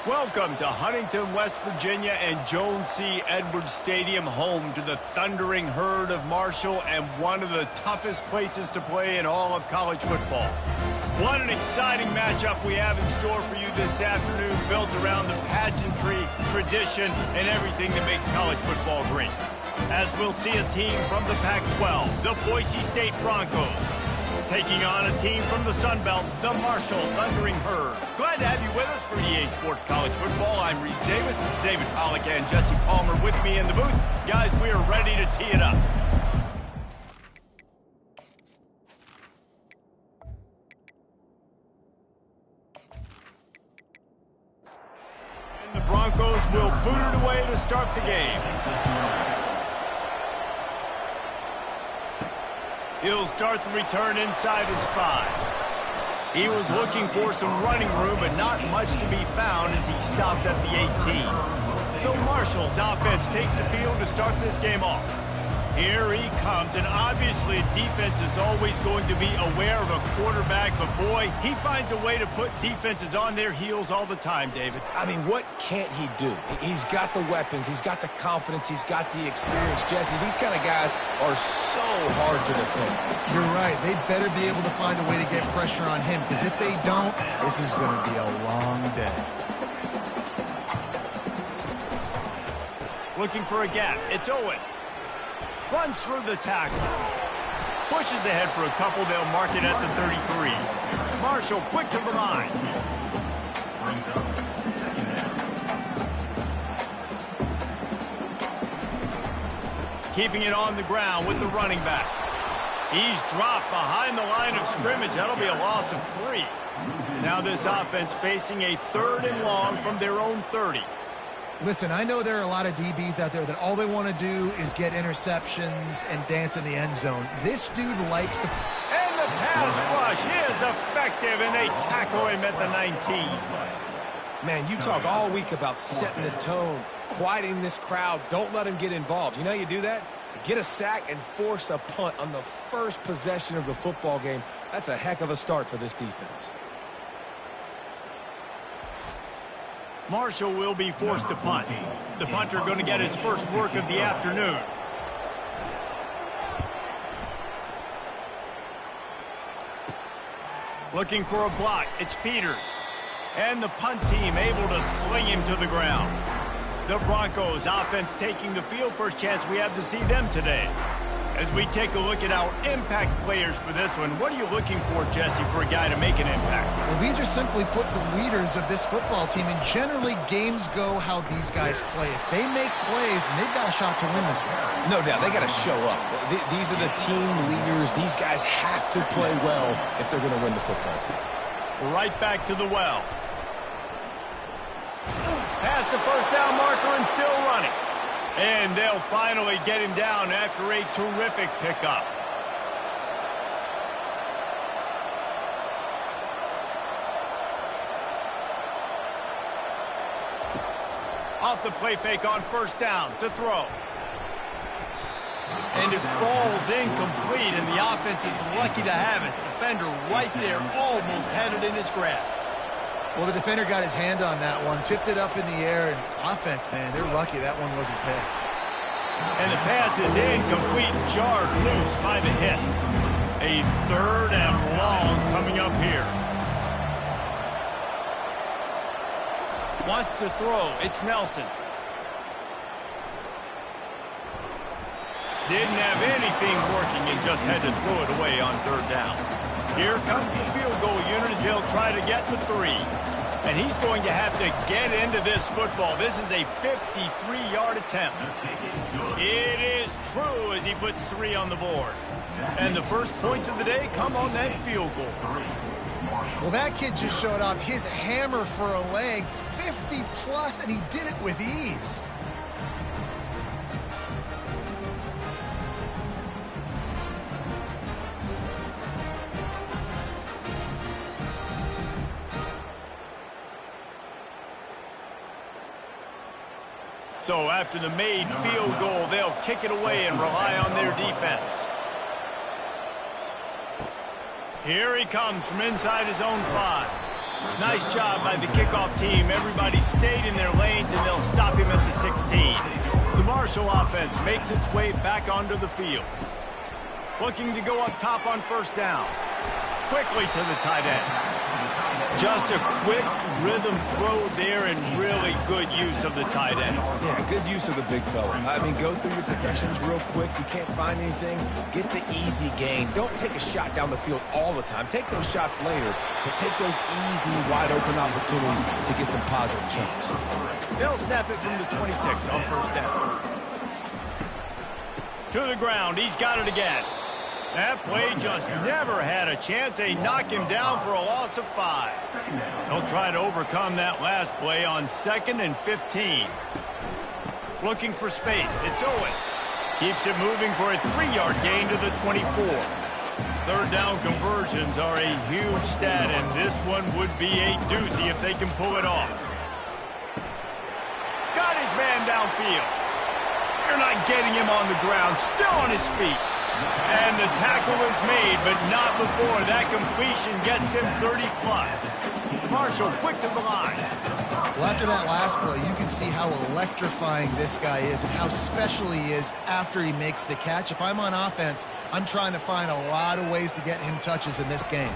Welcome to Huntington, West Virginia and Jones C. Edwards Stadium, home to the thundering herd of Marshall and one of the toughest places to play in all of college football. What an exciting matchup we have in store for you this afternoon, built around the pageantry, tradition, and everything that makes college football great. As we'll see a team from the Pac-12, the Boise State Broncos, taking on a team from the Sun Belt, the Marshall Thundering Herd. Glad to have you with us for EA Sports College Football. I'm Reese Davis, David Pollack, and Jesse Palmer with me in the booth. Guys, we are ready to tee it up. And the Broncos will boot it away to start the game. He'll start the return inside his 5. He was looking for some running room, but not much to be found as he stopped at the 18. So Marshall's offense takes the field to start this game off. Here he comes, and obviously defense is always going to be aware of a quarterback, but boy, he finds a way to put defenses on their heels all the time, David. I mean, what can't he do? He's got the weapons, he's got the confidence, he's got the experience. Jesse, these kind of guys are so hard to defend. You're right. They better be able to find a way to get pressure on him, because if they don't, this is going to be a long day. Looking for a gap. It's Owen. Runs through the tackle. Pushes ahead for a couple. They'll mark it at the 33. Marshall quick to the line. Keeping it on the ground with the running back. He's dropped behind the line of scrimmage. That'll be a loss of 3. Now this offense facing a 3rd and long from their own 30. Listen, I know there are a lot of DBs out there that all they want to do is get interceptions and dance in the end zone. This dude likes to... And the pass rush is effective, and they tackle him at the 19. Man, you talk all week about setting the tone, quieting this crowd. Don't let him get involved. You know how you do that? Get a sack and force a punt on the first possession of the football game. That's a heck of a start for this defense. Marshall will be forced to punt. The punter going to get his first work of the afternoon. Looking for a block. It's Peters. And the punt team able to sling him to the ground. The Broncos offense taking the field. First chance we have to see them today. As we take a look at our impact players for this one, what are you looking for, Jesse, for a guy to make an impact? Well, these are simply put the leaders of this football team, and generally games go how these guys play. If they make plays, then they've got a shot to win this one. No doubt, they got to show up. These are the team leaders. These guys have to play well if they're going to win the football game. Right back to the well. Past the first down marker and still running. And they'll finally get him down after a terrific pickup. Off the play fake on first down to throw. And it falls incomplete, and the offense is lucky to have it. Defender right there almost had it in his grasp. Well, the defender got his hand on that one, tipped it up in the air, and offense, man, they're lucky that one wasn't picked. And the pass is incomplete, jarred loose by the hit. A 3rd and long coming up here. Wants to throw. It's Nelson. Didn't have anything working and just had to throw it away on 3rd down. Here comes the field goal unit as he'll try to get the 3. And he's going to have to get into this football. This is a 53-yard attempt. It is true as he puts 3 on the board. And the first points of the day come on that field goal. Well, that kid just showed off his hammer for a leg, 50-plus, and he did it with ease. So after the made field goal, they'll kick it away and rely on their defense. Here he comes from inside his own 5. Nice job by the kickoff team. Everybody stayed in their lanes, and they'll stop him at the 16. The Marshall offense makes its way back onto the field. Looking to go up top on first down. Quickly to the tight end. Just a quick rhythm throw there and really good use of the tight end. Yeah, good use of the big fella. I mean, go through your progressions real quick. You can't find anything. Get the easy gain. Don't take a shot down the field all the time. Take those shots later, but take those easy, wide-open opportunities to get some positive chunks. They'll snap it from the 26 on first down. To the ground. He's got it again. That play just never had a chance. They knock him down for a loss of 5. They'll try to overcome that last play on 2nd and 15. Looking for space. It's Owen. Keeps it moving for a 3-yard gain to the 24. Third down conversions are a huge stat, and this one would be a doozy if they can pull it off. Got his man downfield. They're not getting him on the ground. Still on his feet. And the tackle is made, but not before that completion gets him 30+. Marshall quick to the line. Well, after that last play, you can see how electrifying this guy is and how special he is after he makes the catch. If I'm on offense, I'm trying to find a lot of ways to get him touches in this game.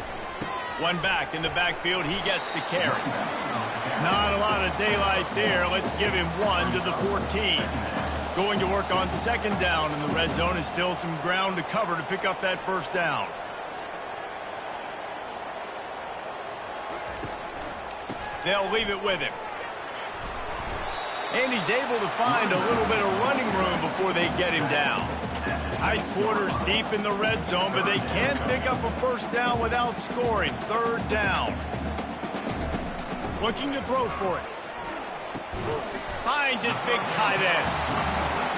One back in the backfield, he gets the carry. Not a lot of daylight there. Let's give him 1 to the 14. Going to work on 2nd down in the red zone, and still some ground to cover to pick up that first down. They'll leave it with him. And he's able to find a little bit of running room before they get him down. Tight quarters deep in the red zone, but they can't pick up a first down without scoring. 3rd down. Looking to throw for it. Finds his big tight end.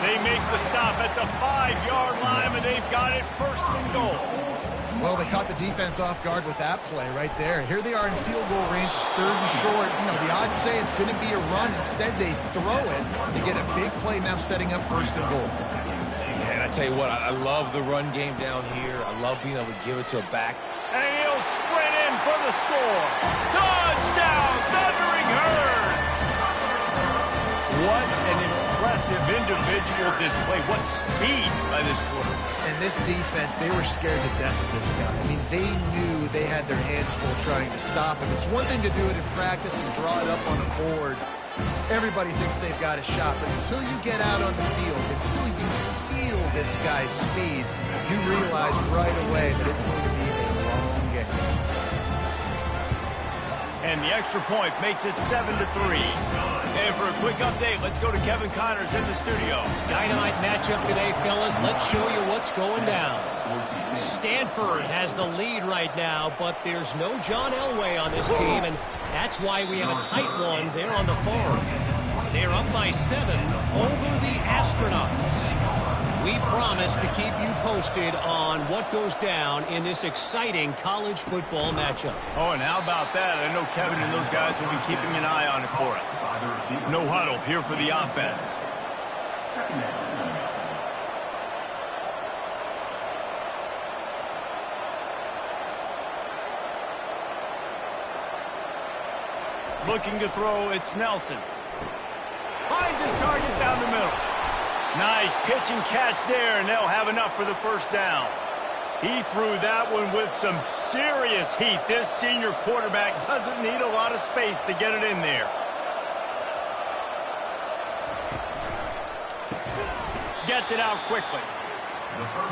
They make the stop at the 5-yard line, and they've got it 1st and goal. Well, they caught the defense off guard with that play right there. Here they are in field goal range. It's 3rd and short. You know, the odds say it's going to be a run. Instead, they throw it. They get a big play now setting up 1st and goal. Yeah, and I tell you what, I love the run game down here. I love being able to give it to a back. And he'll sprint in for the score. Touchdown, Thundering Herd! What an impressive individual display. What speed by this quarterback. And this defense, they were scared to death of this guy. I mean, they knew they had their hands full trying to stop him. It's one thing to do it in practice and draw it up on a board. Everybody thinks they've got a shot, but until you get out on the field, until you feel this guy's speed, you realize right away that it's going to be a long game. And the extra point makes it 7-3. And for a quick update, let's go to Kevin Connors in the studio. Dynamite matchup today, fellas. Let's show you what's going down. Stanford has the lead right now, but there's no John Elway on this team, and that's why we have a tight one there on the farm. They're up by 7 over the Astronauts. We promise to keep you posted on what goes down in this exciting college football matchup. Oh, and how about that? I know Kevin and those guys will be keeping an eye on it for us. No huddle here for the offense. Looking to throw, it's Nelson. Finds his target down the middle. Nice pitch and catch there, and they'll have enough for the first down. He threw that one with some serious heat. This senior quarterback doesn't need a lot of space to get it in there. Gets it out quickly.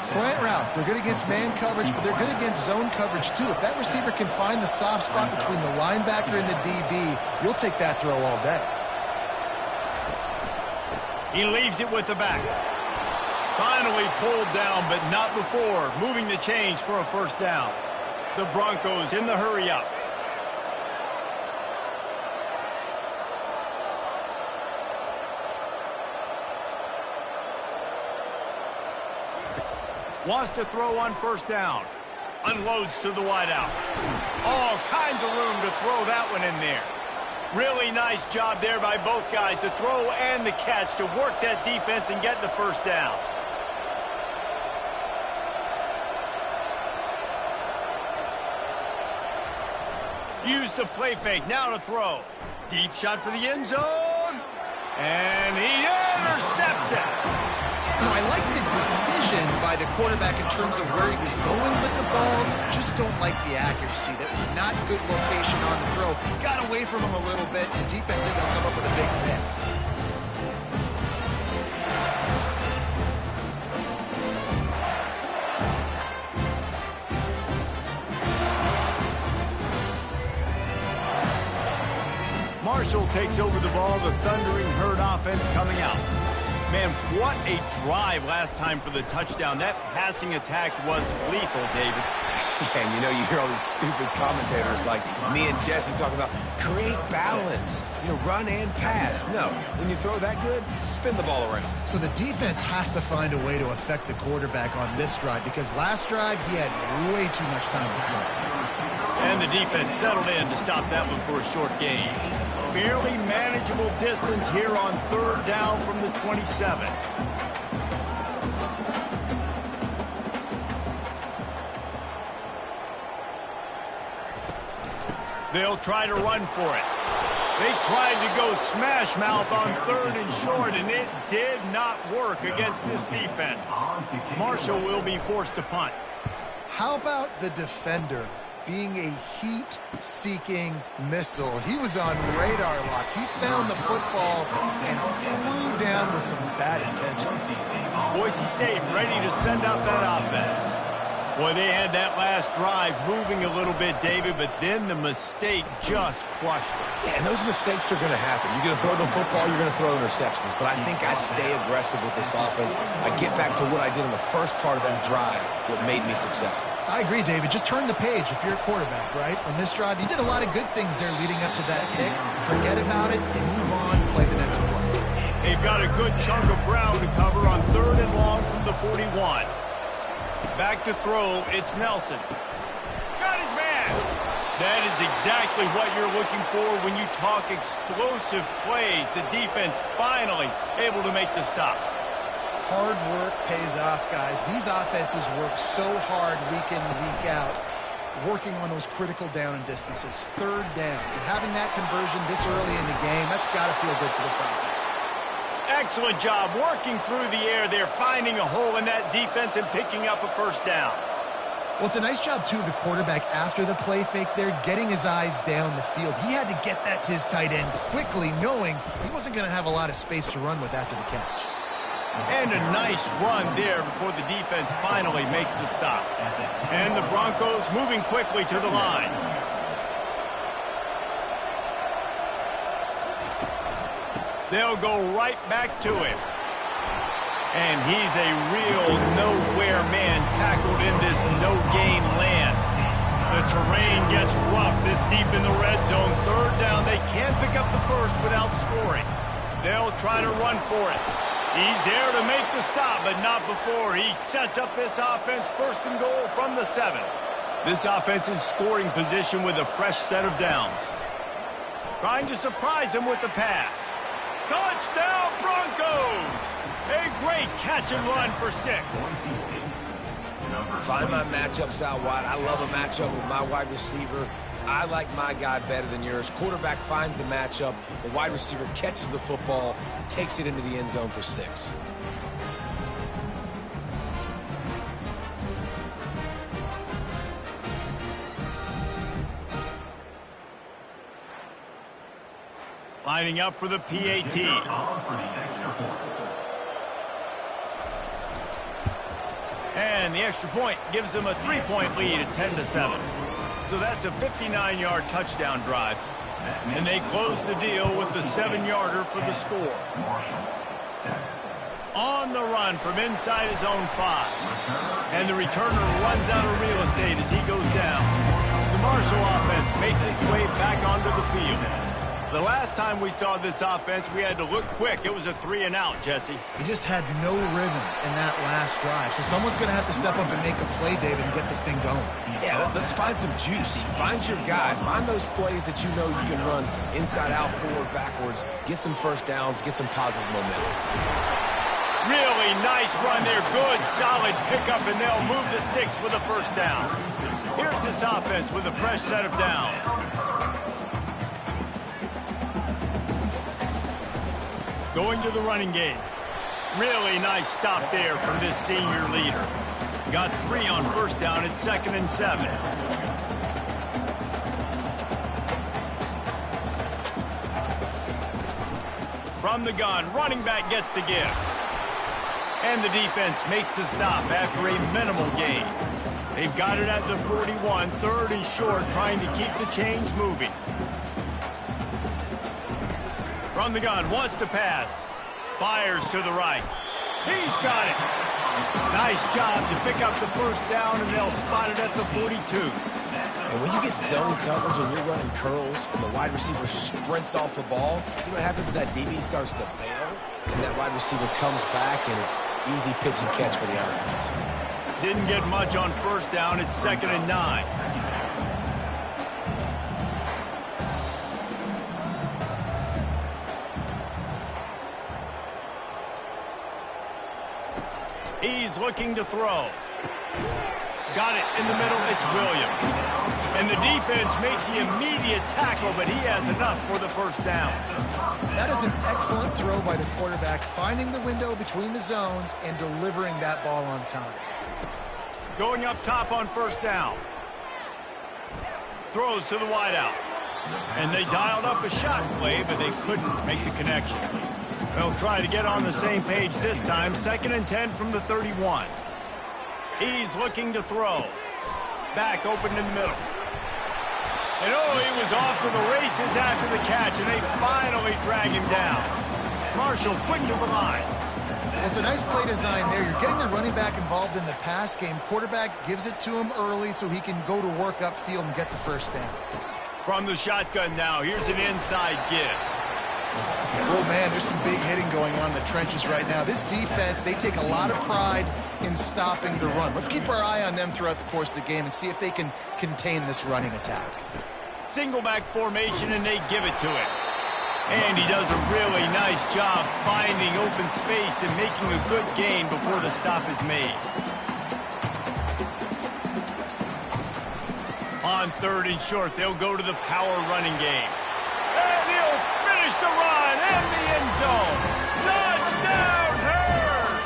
Slant routes, they're good against man coverage, but they're good against zone coverage too. If that receiver can find the soft spot between the linebacker and the DB, you'll take that throw all day. He leaves it with the back. Finally pulled down, but not before. Moving the chains for a first down. The Broncos in the hurry up. Wants to throw on first down. Unloads to the wideout. All kinds of room to throw that one in there. Really nice job there by both guys to throw and the catch to work that defense and get the first down. Use the play fake. Now to throw. Deep shot for the end zone. And he intercepts it. I like the decision by the quarterback in terms of where he was going with the ball. Just don't like the accuracy. That was not good location on the throw. Got away from him a little bit, and defense able to come up with a big pick. Marshall takes over the ball. The Thundering Herd offense coming out. Man, what a drive last time for the touchdown. That passing attack was lethal, David. And you know, you hear all these stupid commentators like me and Jesse talking about create balance, run and pass. No, when you throw that good, spin the ball around. So the defense has to find a way to affect the quarterback on this drive because last drive he had way too much time to throw. And the defense settled in to stop that one for a short gain. Fairly manageable distance here on third down from the 27. They'll try to run for it. They tried to go smash mouth on third and short, and it did not work against this defense. Marshall will be forced to punt. How about the defender being a heat-seeking missile? He was on radar lock. He found the football and flew down with some bad intentions. Boise State ready to send out that offense. Boy, they had that last drive moving a little bit, David, but then the mistake just crushed them. Yeah, and those mistakes are going to happen. You're going to throw the football, you're going to throw interceptions. But I think I stay aggressive with this offense. I get back to what I did in the first part of that drive that made me successful. I agree, David. Just turn the page if you're a quarterback, right? On this drive, you did a lot of good things there leading up to that pick. Forget about it, move on, play the next play. They've got a good chunk of ground to cover on third and long from the 41. Back to throw, it's Nelson. Got his man. That is exactly what you're looking for when you talk explosive plays. The defense finally able to make the stop. Hard work pays off, guys. These offenses work so hard week in and week out, working on those critical down and distances, third downs. And having that conversion this early in the game, that's got to feel good for this offense. Excellent job working through the air there, finding a hole in that defense and picking up a first down. Well, it's a nice job, too, of the quarterback after the play fake there, getting his eyes down the field. He had to get that to his tight end quickly, knowing he wasn't going to have a lot of space to run with after the catch. And a nice run there before the defense finally makes the stop. And the Broncos moving quickly to the line. They'll go right back to him. And he's a real nowhere man tackled in this no-gain land. The terrain gets rough this deep in the red zone. Third down, they can't pick up the first without scoring. They'll try to run for it. He's there to make the stop, but not before he sets up this offense first and goal from the 7. This offense in scoring position with a fresh set of downs. Trying to surprise him with the pass. Touchdown, Broncos! A great catch and run for 6. Find my matchups out wide. I love a matchup with my wide receiver. I like my guy better than yours. Quarterback finds the matchup. The wide receiver catches the football, takes it into the end zone for 6. Lining up for the PAT. And the extra point gives them a 3-point lead at 10-7. So that's a 59-yard touchdown drive. And they close the deal with the 7-yarder for the score. On the run from inside his own 5. And the returner runs out of real estate as he goes down. The Marshall offense makes its way back onto the field. The last time we saw this offense, we had to look quick. It was a 3-and-out, Jesse. He just had no rhythm in that last drive. So someone's going to have to step up and make a play, David, and get this thing going. Yeah, let's find some juice. Find your guy. Find those plays that you know you can run inside out, forward, backwards. Get some first downs. Get some positive momentum. Really nice run there. Good, solid pickup, and they'll move the sticks with a first down. Here's this offense with a fresh set of downs. Going to the running game. Really nice stop there from this senior leader. Got 3 on first down at 2nd and 7. From the gun, running back gets to give. And the defense makes the stop after a minimal gain. They've got it at the 41, 3rd and short, trying to keep the chains moving. From the gun, wants to pass. Fires to the right. He's got it. Nice job to pick up the first down, and they'll spot it at the 42. And when you get zone coverage and you're running curls and the wide receiver sprints off the ball, you know what happens if that DB starts to bail and that wide receiver comes back and it's easy pitch and catch for the offense. Didn't get much on first down. It's 2nd and 9. He's looking to throw. Got it in the middle. It's Williams. And the defense makes the immediate tackle, but he has enough for the first down. That is an excellent throw by the quarterback, finding the window between the zones and delivering that ball on time. Going up top on first down. Throws to the wideout. And they dialed up a shot play, but they couldn't make the connection. They'll try to get on the same page this time. 2nd and 10 from the 31. He's looking to throw. Back open in the middle. And oh, he was off to the races after the catch, and they finally drag him down. Marshall quick to the line. It's a nice play design there. You're getting the running back involved in the pass game. Quarterback gives it to him early so he can go to work upfield and get the first down. From the shotgun now, here's an inside give. Oh, man, there's some big hitting going on in the trenches right now. This defense, they take a lot of pride in stopping the run. Let's keep our eye on them throughout the course of the game and see if they can contain this running attack. Single back formation, and they give it to him. And he does a really nice job finding open space and making a good gain before the stop is made. On 3rd and short, they'll go to the power running game. And he'll finish the run in the end zone. Touchdown, Herd!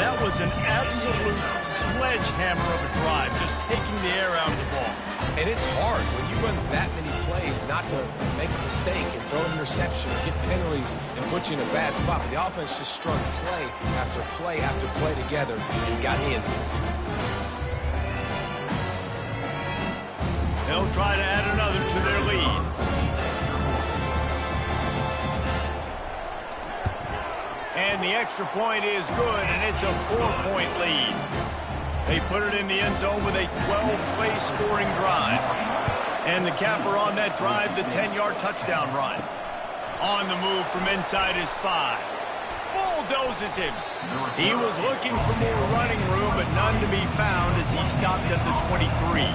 That was an absolute sledgehammer of a drive, just taking the air out of the ball. And it's hard when you run that many plays not to make a mistake and throw an interception or get penalties and put you in a bad spot. But the offense just strung play after play after play together and got in the end zone. They'll try to add another to their lead. And the extra point is good, and it's a 4-point lead. They put it in the end zone with a 12-play scoring drive. And the capper on that drive, the 10-yard touchdown run. On the move from inside his 5. Bulldozes him. He was looking for more running room, but none to be found as he stopped at the 23.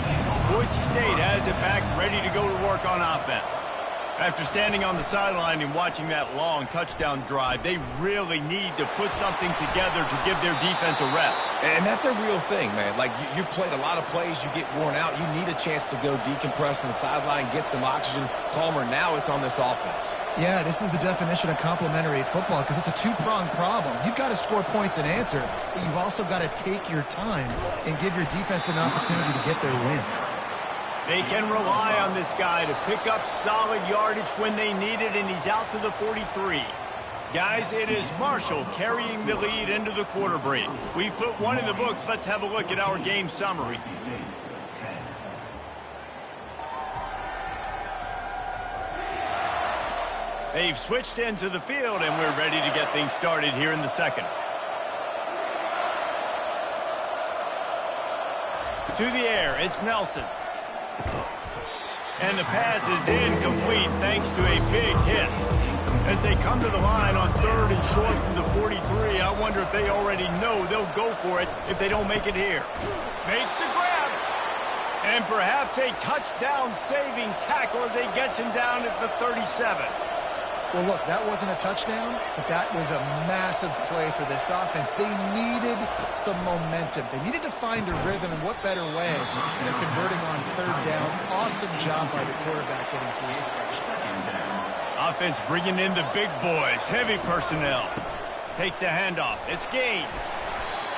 Boise State has it back, ready to go to work on offense. After standing on the sideline and watching that long touchdown drive, they really need to put something together to give their defense a rest. And that's a real thing, man. Like, you played a lot of plays, you get worn out. You need a chance to go decompress on the sideline, get some oxygen. Palmer, now it's on this offense. Yeah, this is the definition of complementary football because it's a two-pronged problem. You've got to score points and answer, but you've also got to take your time and give your defense an opportunity to get their win. They can rely on this guy to pick up solid yardage when they need it, and he's out to the 43. Guys, it is Marshall carrying the lead into the quarter break. We've put one in the books. Let's have a look at our game summary. They've switched into the field, and we're ready to get things started here in the second. To the air, it's Nelson. And the pass is incomplete thanks to a big hit. As they come to the line on 3rd and short from the 43, I wonder if they already know they'll go for it if they don't make it here. Makes the grab. And perhaps a touchdown-saving tackle as they get him down at the 37. Well, look, that wasn't a touchdown, but that was a massive play for this offense. They needed some momentum. They needed to find a rhythm, and what better way than converting on 3rd down. Awesome job by the quarterback getting through his progression. Offense bringing in the big boys. Heavy personnel. Takes the handoff. It's Gaines.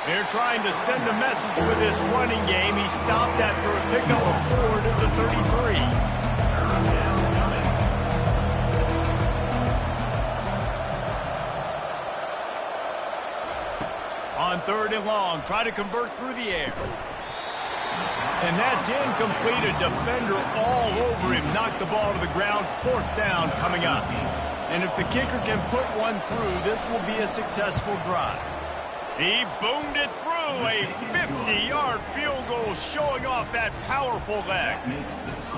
They're trying to send a message with this running game. He stopped after a pickup of 4 to the 33. On 3rd and long, try to convert through the air. And that's incomplete. A defender all over him. Knocked the ball to the ground. 4th down coming up. And if the kicker can put one through, this will be a successful drive. He boomed it through. A 50-yard field goal showing off that powerful leg.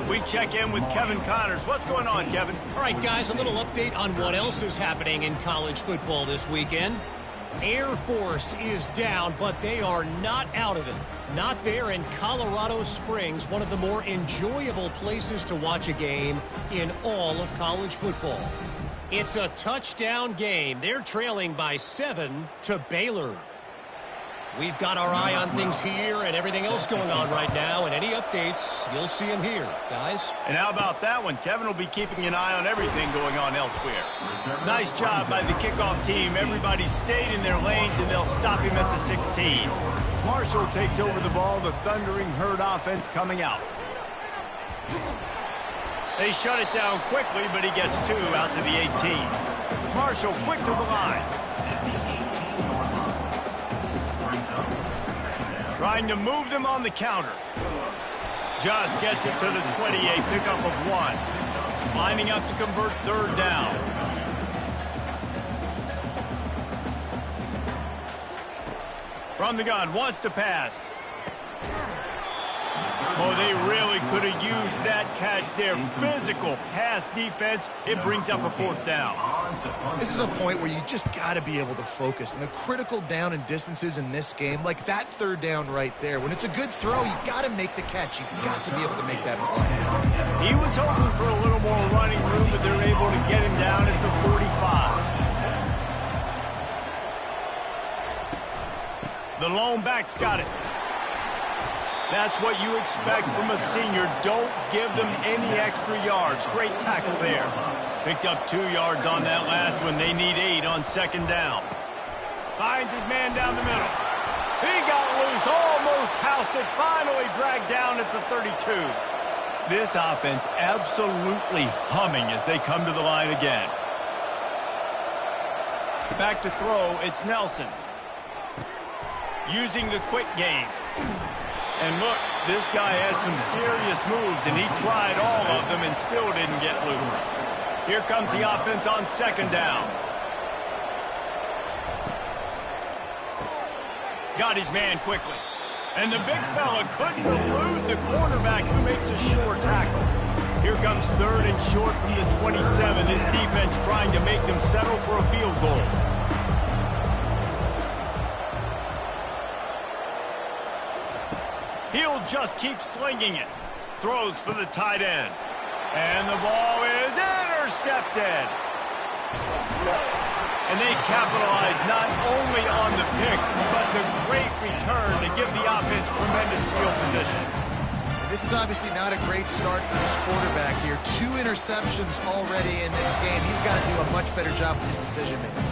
We check in with Kevin Connors. What's going on, Kevin? All right, guys, a little update on what else is happening in college football this weekend. Air Force is down, but they are not out of it. Not there in Colorado Springs, one of the more enjoyable places to watch a game in all of college football. It's a touchdown game. They're trailing by 7 to Baylor. We've got our eye on things here and everything else going on right now, and any updates, you'll see them here, guys. And how about that one? Kevin will be keeping an eye on everything going on elsewhere. Nice job by the kickoff team. Everybody stayed in their lanes, and they'll stop him at the 16. Marshall takes over the ball. The Thundering Herd offense coming out. They shut it down quickly, but he gets 2 out to the 18. Marshall quick to the line. Trying to move them on the counter. Just gets it to the 28, pickup of 1. Lining up to convert 3rd down. From the gun, wants to pass. Oh, they really could have used that catch there. Physical pass defense. It brings up a 4th down. This is a point where you just got to be able to focus. And the critical down and distances in this game, like that 3rd down right there, when it's a good throw, you got to make the catch. You got to be able to make that play. He was hoping for a little more running room, but they're able to get him down at the 45. The lone back's got it. That's what you expect from a senior. Don't give them any extra yards. Great tackle there. Picked up 2 yards on that last one. They need 8 on 2nd down. Finds his man down the middle. He got loose, almost housed it, finally dragged down at the 32. This offense absolutely humming as they come to the line again. Back to throw, it's Nelson. Using the quick game. And look, this guy has some serious moves, and he tried all of them and still didn't get loose. Here comes the offense on 2nd down. Got his man quickly. And the big fella couldn't elude the cornerback who makes a sure tackle. Here comes 3rd and short from the 27. This defense trying to make them settle for a field goal. He'll just keep slinging it. Throws for the tight end. And the ball is intercepted. And they capitalize not only on the pick, but the great return to give the offense tremendous field position. This is obviously not a great start for this quarterback here. 2 interceptions already in this game. He's got to do a much better job with his decision-making.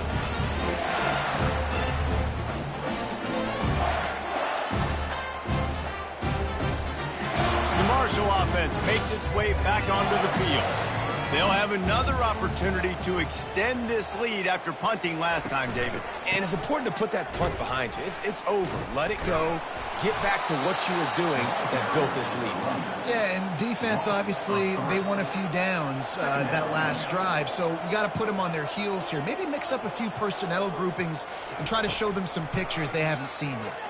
Marshall offense makes its way back onto the field. They'll have another opportunity to extend this lead after punting last time, David. And it's important to put that punt behind you. It's over. Let it go. Get back to what you were doing that built this lead. Yeah, and defense, obviously, they won a few downs that last drive, so you got to put them on their heels here. Maybe mix up a few personnel groupings and try to show them some pictures they haven't seen yet.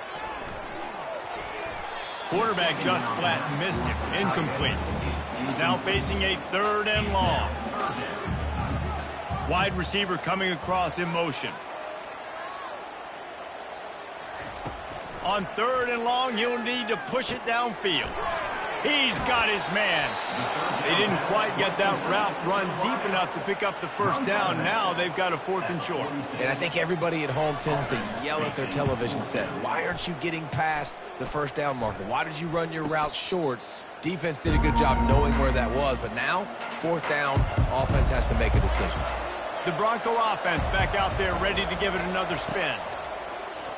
Quarterback just flat missed him. Incomplete. Now facing a 3rd and long. Wide receiver coming across in motion. On 3rd and long, he'll need to push it downfield. He's got his man. They didn't quite get that route run deep enough to pick up the 1st down. Now they've got a 4th and short. And I think everybody at home tends to yell at their television set. Why aren't you getting past the 1st down marker? Why did you run your route short Defense did a good job knowing where that was, but now, 4th down, offense has to make a decision. The Bronco offense back out there ready to give it another spin.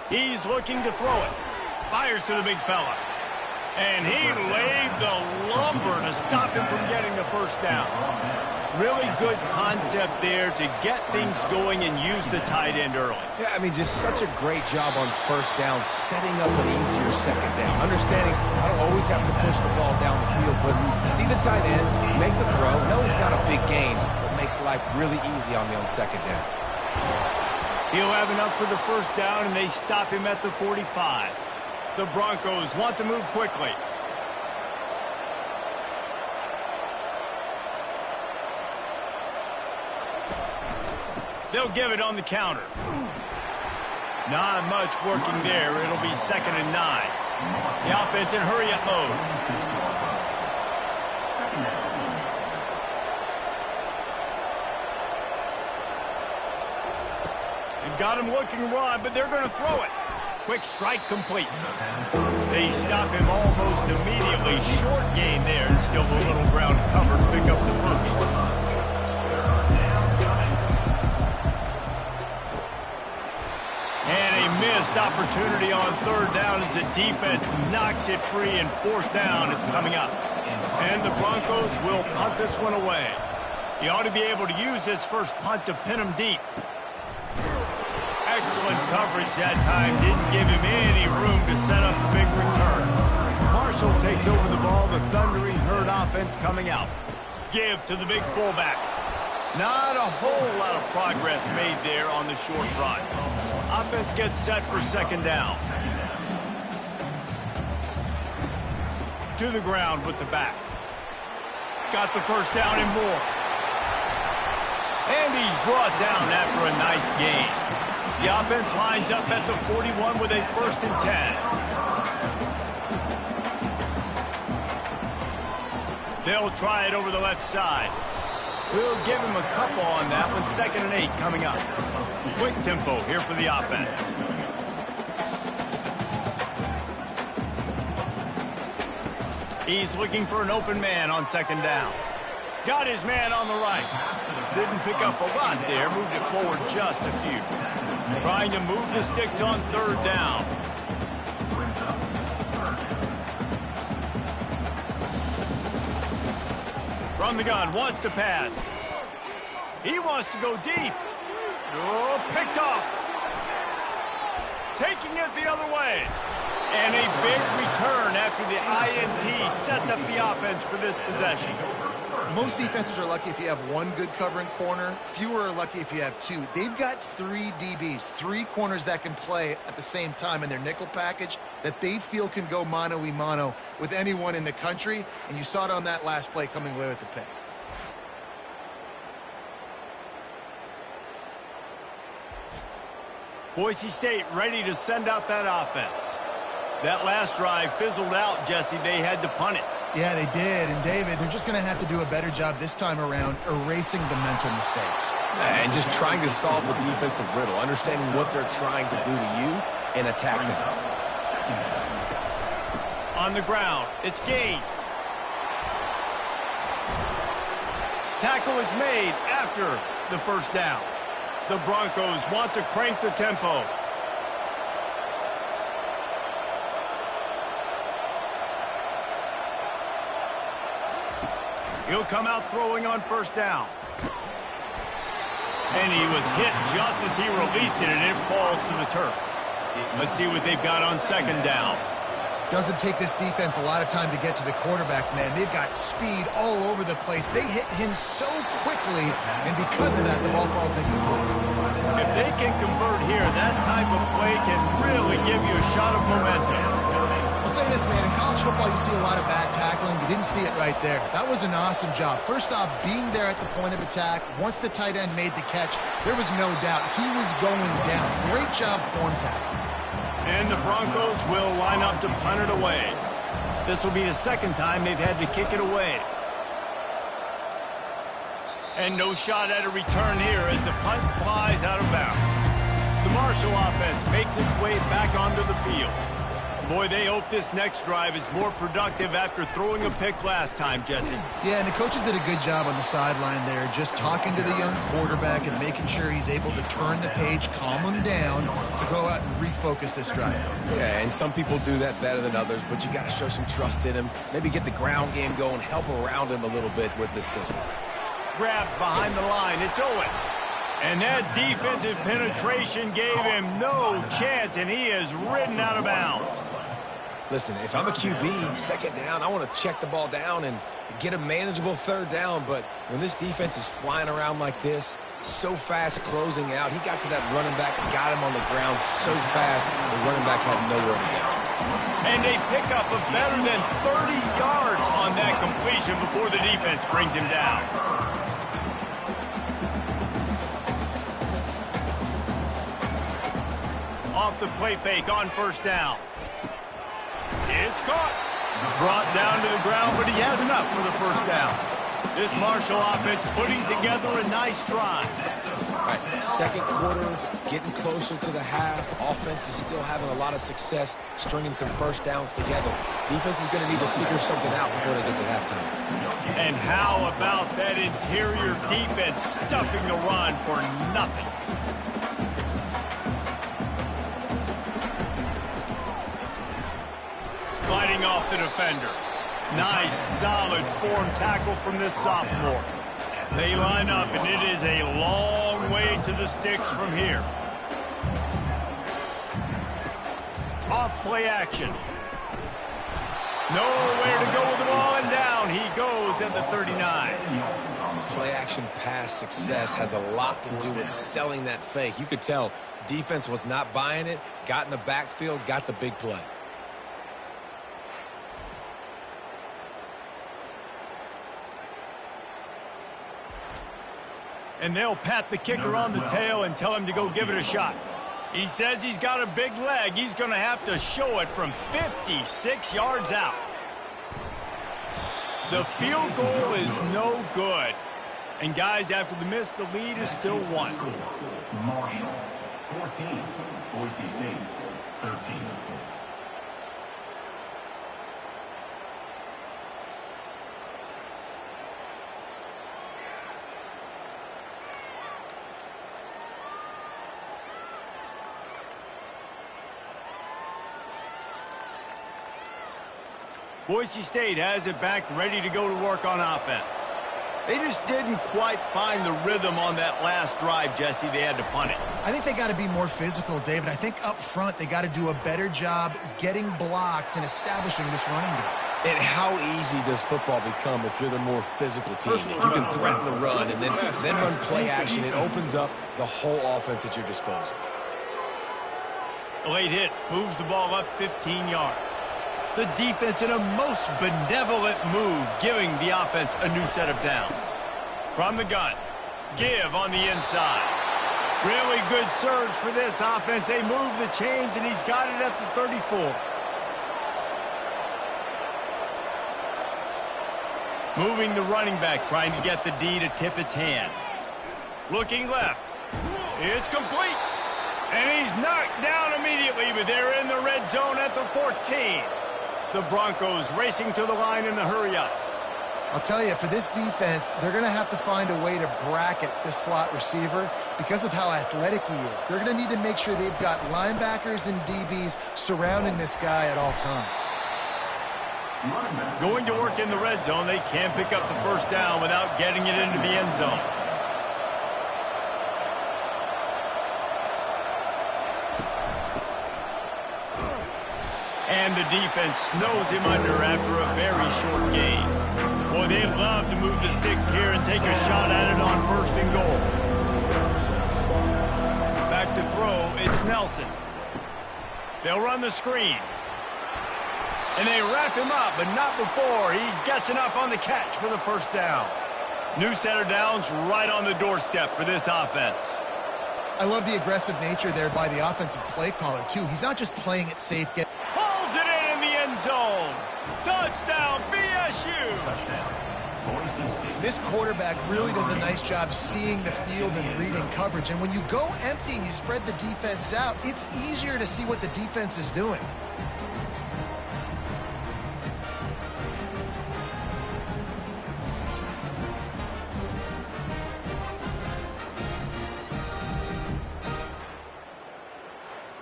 He's looking to throw it. Fires to the big fella. And he laid the lumber to stop him from getting the first down. Really good concept there to get things going and use the tight end early. Yeah, I mean, just such a great job on 1st down, setting up an easier 2nd down. Understanding I don't always have to push the ball down the field, but see the tight end, make the throw. No, it's not a big gain, but makes life really easy on me on 2nd down. He'll have enough for the first down, and they stop him at the 45. The Broncos want to move quickly. They'll give it on the counter. Not much working there. It'll be 2nd and 9. The offense in hurry-up mode. They've got him looking run, but they're going to throw it. Quick strike complete. They stop him almost immediately. Short gain there, and still a little ground covered. Pick up the first. And a missed opportunity on 3rd down as the defense knocks it free, and 4th down is coming up. And the Broncos will punt this one away. He ought to be able to use this first punt to pin him deep. Excellent coverage that time. Didn't give him any room to set up a big return. Marshall takes over the ball. The Thundering Herd offense coming out. Give to the big fullback. Not a whole lot of progress made there on the short run. Offense gets set for 2nd down. To the ground with the back. Got the first down and more. And he's brought down after a nice gain. The offense lines up at the 41 with a 1st and 10. They'll try it over the left side. We'll give him a couple on that one. 2nd and 8 coming up. Quick tempo here for the offense. He's looking for an open man on 2nd down. Got his man on the right. Didn't pick up a lot there. Moved it forward just a few. Trying to move the sticks on 3rd down. From the gun, wants to pass. He wants to go deep. Oh, picked off. Taking it the other way. And a big return after the INT sets up the offense for this possession. Most defenses are lucky if you have one good covering corner. Fewer are lucky if you have 2. They've got 3 DBs, 3 corners that can play at the same time in their nickel package that they feel can go mano-a-mano with anyone in the country. And you saw it on that last play coming away with the pick. Boise State ready to send out that offense. That last drive fizzled out, Jesse. They had to punt it. Yeah, they did. And, David, they're just going to have to do a better job this time around erasing the mental mistakes. And just trying to solve the defensive riddle, understanding what they're trying to do to you and attack them. On the ground, it's Gaines. Tackle is made after the first down. The Broncos want to crank the tempo. He'll come out throwing on 1st down. And he was hit just as he released it, and it falls to the turf. Let's see what they've got on 2nd down. Doesn't take this defense a lot of time to get to the quarterback, man. They've got speed all over the place. They hit him so quickly, and because of that, the ball falls incomplete. If they can convert here, that type of play can really give you a shot of momentum. I'll say this, man. In college football, you see a lot of bad tackling. You didn't see it right there. That was an awesome job. First off, being there at the point of attack. Once the tight end made the catch, there was no doubt he was going down. Great job form tackling. And the Broncos will line up to punt it away. This will be the 2nd time they've had to kick it away. And no shot at a return here as the punt flies out of bounds. The Marshall offense makes its way back onto the field. Boy, they hope this next drive is more productive after throwing a pick last time, Jesse. Yeah, and the coaches did a good job on the sideline there, just talking to the young quarterback and making sure he's able to turn the page, calm him down, to go out and refocus this drive. Yeah, and some people do that better than others, but you got to show some trust in him. Maybe get the ground game going, help around him a little bit with this system. Grabbed behind the line. It's Owen. And that defensive penetration gave him no chance, and he is ridden out of bounds. Listen, if I'm a QB, second down, I want to check the ball down and get a manageable third down. But when this defense is flying around like this, so fast closing out, he got to that running back and got him on the ground so fast, the running back had nowhere to go. And a pickup of better than 30 yards on that completion before the defense brings him down. Off the play fake on first down. It's caught. Brought down to the ground, but he has enough for the first down. This Marshall offense putting together a nice drive. All right, second quarter, getting closer to the half. Offense is still having a lot of success stringing some first downs together. Defense is going to need to figure something out before they get to halftime. And how about that interior defense stuffing the run for nothing? Fighting off the defender. Nice, solid form tackle from this sophomore. They line up, and it is a long way to the sticks from here. Off play action. Nowhere to go with the ball, and down he goes at the 39. Play action pass success has a lot to do with selling that fake. You could tell defense was not buying it, got in the backfield, got the big play. And they'll pat the kicker on the tail and tell him to go give it a shot. He says he's got a big leg. He's going to have to show it from 56 yards out. The field goal is no good. And, guys, after the miss, the lead is still 1. Marshall, 14. Boise State, 13. Boise State has it back, ready to go to work on offense. They just didn't quite find the rhythm on that last drive, Jesse. They had to punt it. I think they got to be more physical, David. I think up front they got to do a better job getting blocks and establishing this running game. And how easy does football become if you're the more physical team? If you can threaten the run and then run play action, it opens up the whole offense at your disposal. A late hit moves the ball up 15 yards. The defense in a most benevolent move, giving the offense a new set of downs. From the gun, give on the inside. Really good surge for this offense. They move the chains, and he's got it at the 34. Moving the running back, trying to get the D to tip its hand. Looking left. It's complete. And he's knocked down immediately, but they're in the red zone at the 14. The Broncos racing to the line in the hurry-up. I'll tell you, for this defense, they're going to have to find a way to bracket this slot receiver because of how athletic he is. They're going to need to make sure they've got linebackers and DBs surrounding this guy at all times. Going to work in the red zone, they can pick up the first down without getting it into the end zone. And the defense snows him under after a very short gain. Boy, they'd love to move the sticks here and take a shot at it on first and goal. Back to throw, it's Nelson. They'll run the screen. And they wrap him up, but not before he gets enough on the catch for the first down. New set of downs right on the doorstep for this offense. I love the aggressive nature there by the offensive play caller, too. He's not just playing it safe. Pulls it in the end zone. Touchdown, BSU. This quarterback really does a nice job seeing the field and reading coverage. And when you go empty and you spread the defense out, it's easier to see what the defense is doing.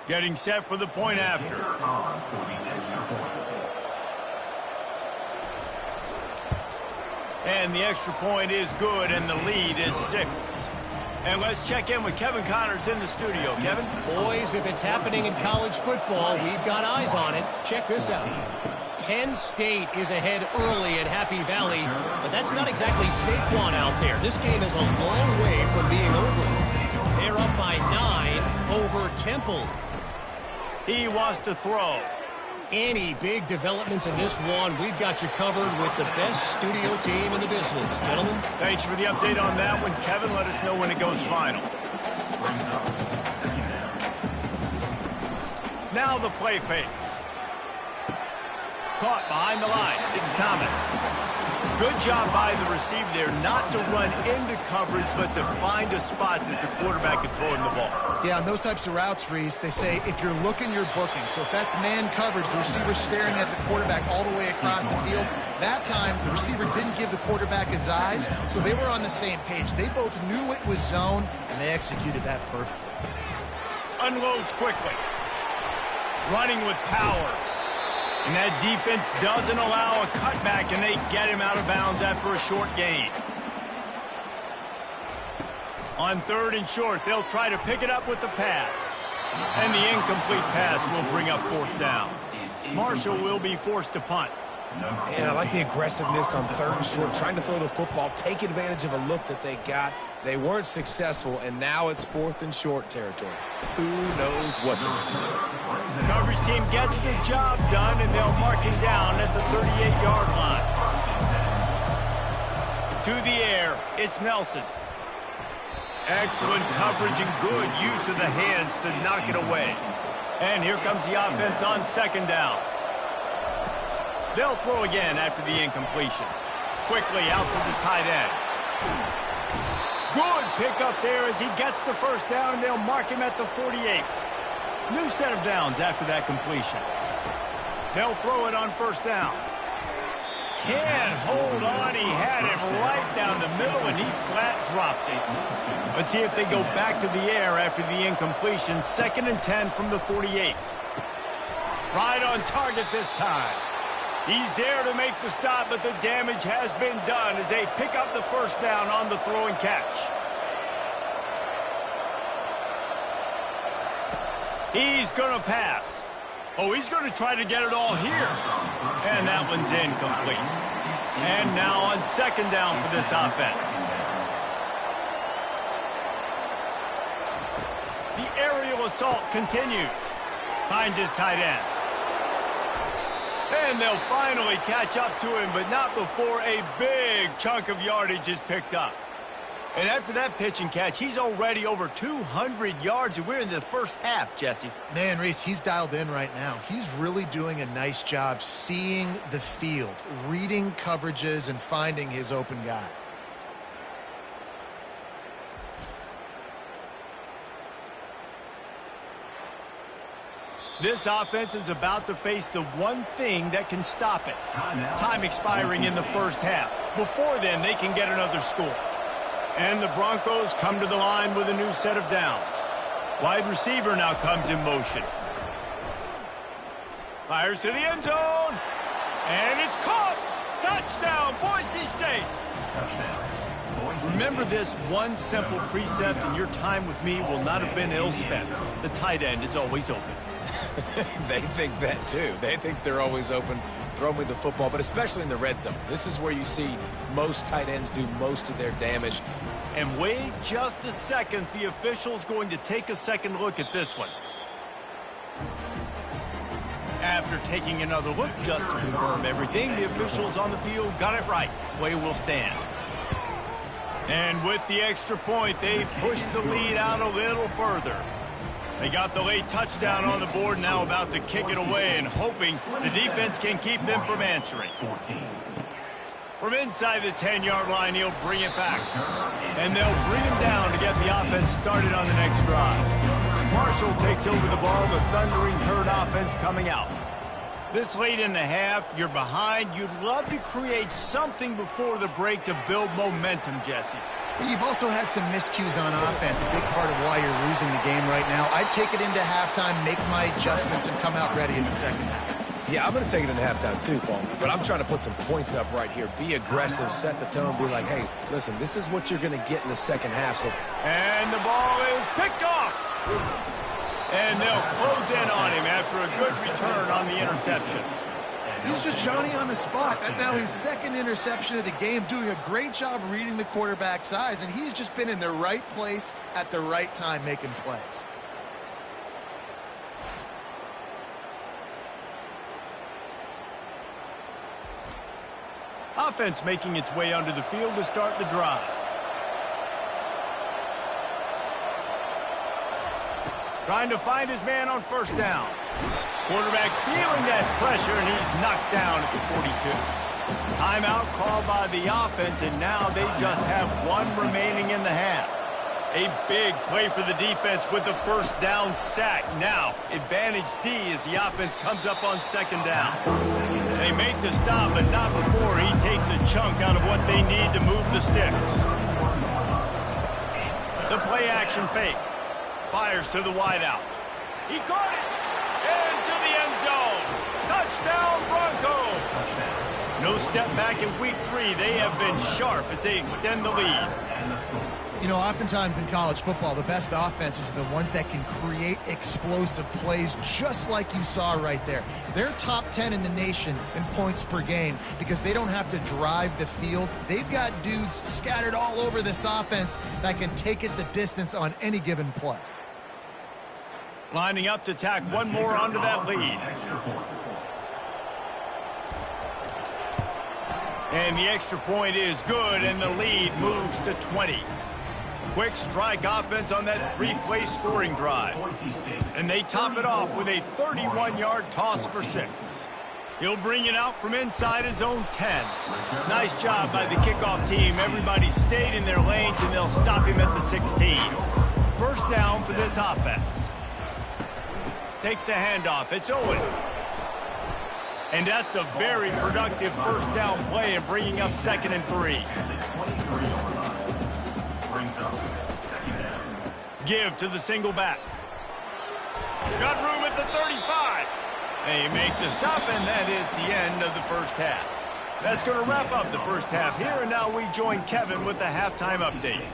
Getting set for the point after. And the extra point is good, and the lead is 6. And let's check in with Kevin Connors in the studio. Kevin? Boys, if it's happening in college football, we've got eyes on it. Check this out. Penn State is ahead early at Happy Valley, but that's not exactly Saquon out there. This game is a long way from being over. They're up by 9 over Temple. He wants to throw. Any big developments in this one, we've got you covered with the best studio team in the business. Gentlemen. Thanks for the update on that one, Kevin. Let us know when it goes final. Now the play fake. Caught behind the line. It's Thomas. Good job by the receiver there not to run into coverage, but to find a spot that the quarterback can throw in the ball. Yeah, on those types of routes, Reese, they say if you're looking, you're booking. So if that's man coverage, the receiver's staring at the quarterback all the way across the field. That time, the receiver didn't give the quarterback his eyes, so they were on the same page. They both knew it was zone, and they executed that perfectly. Unloads quickly. Running with power. And that defense doesn't allow a cutback, and they get him out of bounds after a short gain. On 3rd and short, they'll try to pick it up with the pass. And the incomplete pass will bring up 4th down. Marshall will be forced to punt. And I like the aggressiveness on 3rd and short, trying to throw the football, take advantage of a look that they got. They weren't successful, and now it's 4th and short territory. Who knows what they're going to do? Coverage team gets the job done, and they'll mark him down at the 38-yard line. To the air, it's Nelson. Excellent coverage and good use of the hands to knock it away. And here comes the offense on 2nd down. They'll throw again after the incompletion. Quickly out to the tight end. Good pickup there as he gets the 1st down, and they'll mark him at the 48. New set of downs after that completion. They'll throw it on 1st down. Can't hold on. He had him right down the middle, and he flat dropped it. Let's see if they go back to the air after the incompletion. 2nd and 10 from the 48. Right on target this time. He's there to make the stop, but the damage has been done as they pick up the 1st down on the throw and catch. He's going to pass. Oh, he's going to try to get it all here. And that one's incomplete. And now on 2nd down for this offense. The aerial assault continues. Finds his tight end. And they'll finally catch up to him, but not before a big chunk of yardage is picked up. And after that pitch and catch, he's already over 200 yards, and we're in the 1st half, Jesse. Man, Reese, he's dialed in right now. He's really doing a nice job seeing the field, reading coverages, and finding his open guy. This offense is about to face the one thing that can stop it. Time expiring in the 1st half. Before then, they can get another score. And the Broncos come to the line with a new set of downs. Wide receiver now comes in motion. Fires to the end zone. And it's caught. Touchdown, Boise State. Remember this one simple precept, and your time with me will not have been ill spent. The tight end is always open. They think that too. They think they're always open. Throw me the football, but especially in the red zone. This is where you see most tight ends do most of their damage. And wait just a second. The official's going to take a second look at this one. After taking another look just to confirm everything, the officials on the field got it right. Play will stand. And with the extra point, they pushed the lead out a little further. They got the late touchdown on the board, now about to kick it away and hoping the defense can keep them from answering. From inside the 10-yard line, he'll bring it back. And they'll bring him down to get the offense started on the next drive. Marshall takes over the ball, the Thundering Herd offense coming out. This late in the half, you're behind. You'd love to create something before the break to build momentum, Jesse. You've also had some miscues on offense, a big part of why you're losing the game right now. I'd take it into halftime, make my adjustments, and come out ready in the second half. Yeah, I'm going to take it into halftime too, Paul. But I'm trying to put some points up right here. Be aggressive, set the tone, be like, hey, listen, this is what you're going to get in the second half. So, and the ball is picked off. And they'll close in on him after a good return on the interception. This is just Johnny on the spot. That's now his second interception of the game, doing a great job reading the quarterback's eyes, and he's just been in the right place at the right time making plays. Offense making its way onto the field to start the drive. Trying to find his man on first down. Quarterback feeling that pressure, and he's knocked down at the 42. Timeout called by the offense, and now they just have one remaining in the half. A big play for the defense with a first down sack. Now, advantage D as the offense comes up on second down. They make the stop, but not before he takes a chunk out of what they need to move the sticks. The play action fake. Fires to the wideout. He caught it! Into the end zone. Touchdown, Broncos! No step back in week 3. They have been sharp as they extend the lead. You know, oftentimes in college football, the best offenses are the ones that can create explosive plays just like you saw right there. They're top 10 in the nation in points per game because they don't have to drive the field. They've got dudes scattered all over this offense that can take it the distance on any given play. Lining up to tack one more onto that lead. And the extra point is good, and the lead moves to 20. Quick strike offense on that 3-play scoring drive. And they top it off with a 31-yard toss for 6. He'll bring it out from inside his own 10. Nice job by the kickoff team. Everybody stayed in their lanes, and they'll stop him at the 16. First down for this offense. Takes the handoff. It's Owen. And that's a very productive first down play in bringing up 2nd and 3. Give to the single back. Got room at the 35. They make the stop, and that is the end of the first half. That's going to wrap up the first half here, and now we join Kevin with the halftime update.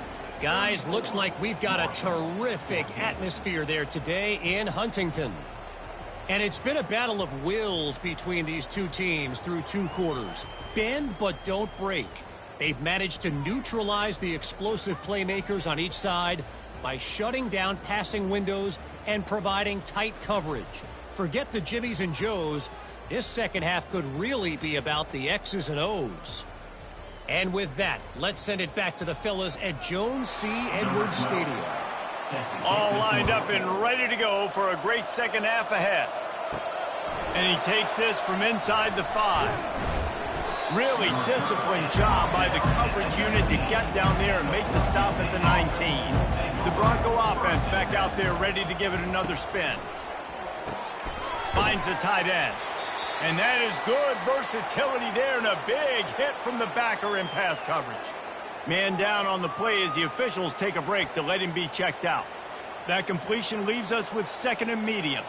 Guys, looks like we've got a terrific atmosphere there today in Huntington. And it's been a battle of wills between these two teams through 2 quarters. Bend but don't break. They've managed to neutralize the explosive playmakers on each side by shutting down passing windows and providing tight coverage. Forget the Jimmies and Joes. This second half could really be about the X's and O's. And with that, let's send it back to the fellas at Jones C. Edwards Stadium. All lined up and ready to go for a great second half ahead. And he takes this from inside the 5. Really disciplined job by the coverage unit to get down there and make the stop at the 19. The Bronco offense back out there ready to give it another spin. Finds the tight end. And that is good versatility there, and a big hit from the backer in pass coverage. Man down on the play as the officials take a break to let him be checked out. That completion leaves us with 2nd and medium.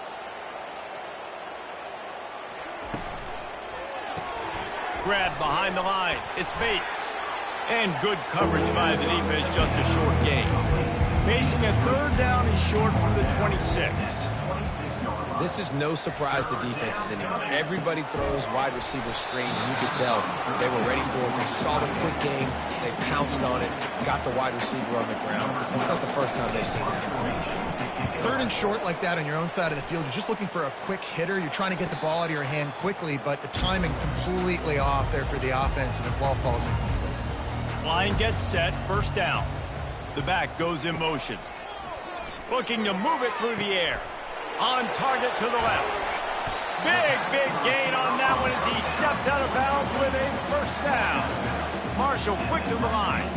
Grab behind the line. It's Bates. And good coverage by the defense, just a short gain. Facing a 3rd down and short from the 26. this is no surprise to defenses anymore. Everybody throws wide receiver screens, and you could tell they were ready for it. They saw the quick game. They pounced on it, got the wide receiver on the ground. It's not the first time they've seen that. 3rd and short like that on your own side of the field, you're just looking for a quick hitter. You're trying to get the ball out of your hand quickly, but the timing completely off there for the offense, and the ball falls in. Line gets set, 1st down. The back goes in motion. Looking to move it through the air. On target to the left. Big gain on that one as he steps out of bounds with a 1st down. Marshall quick to the line.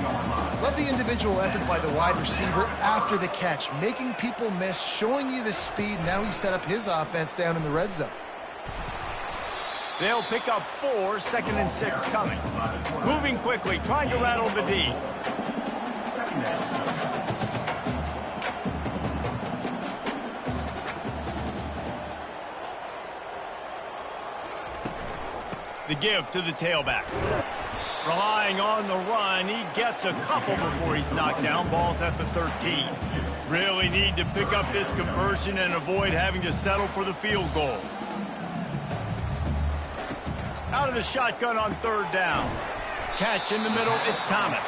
Love the individual effort by the wide receiver after the catch, making people miss, showing you the speed. Now he set up his offense down in the red zone. They'll pick up 4, 2nd and 6 coming. Moving quickly, trying to rattle the D. second down. The give to the tailback. Relying on the run, he gets a couple before he's knocked down. Ball's at the 13. Really need to pick up this conversion and avoid having to settle for the field goal. Out of the shotgun on third down. Catch in the middle, it's Thomas.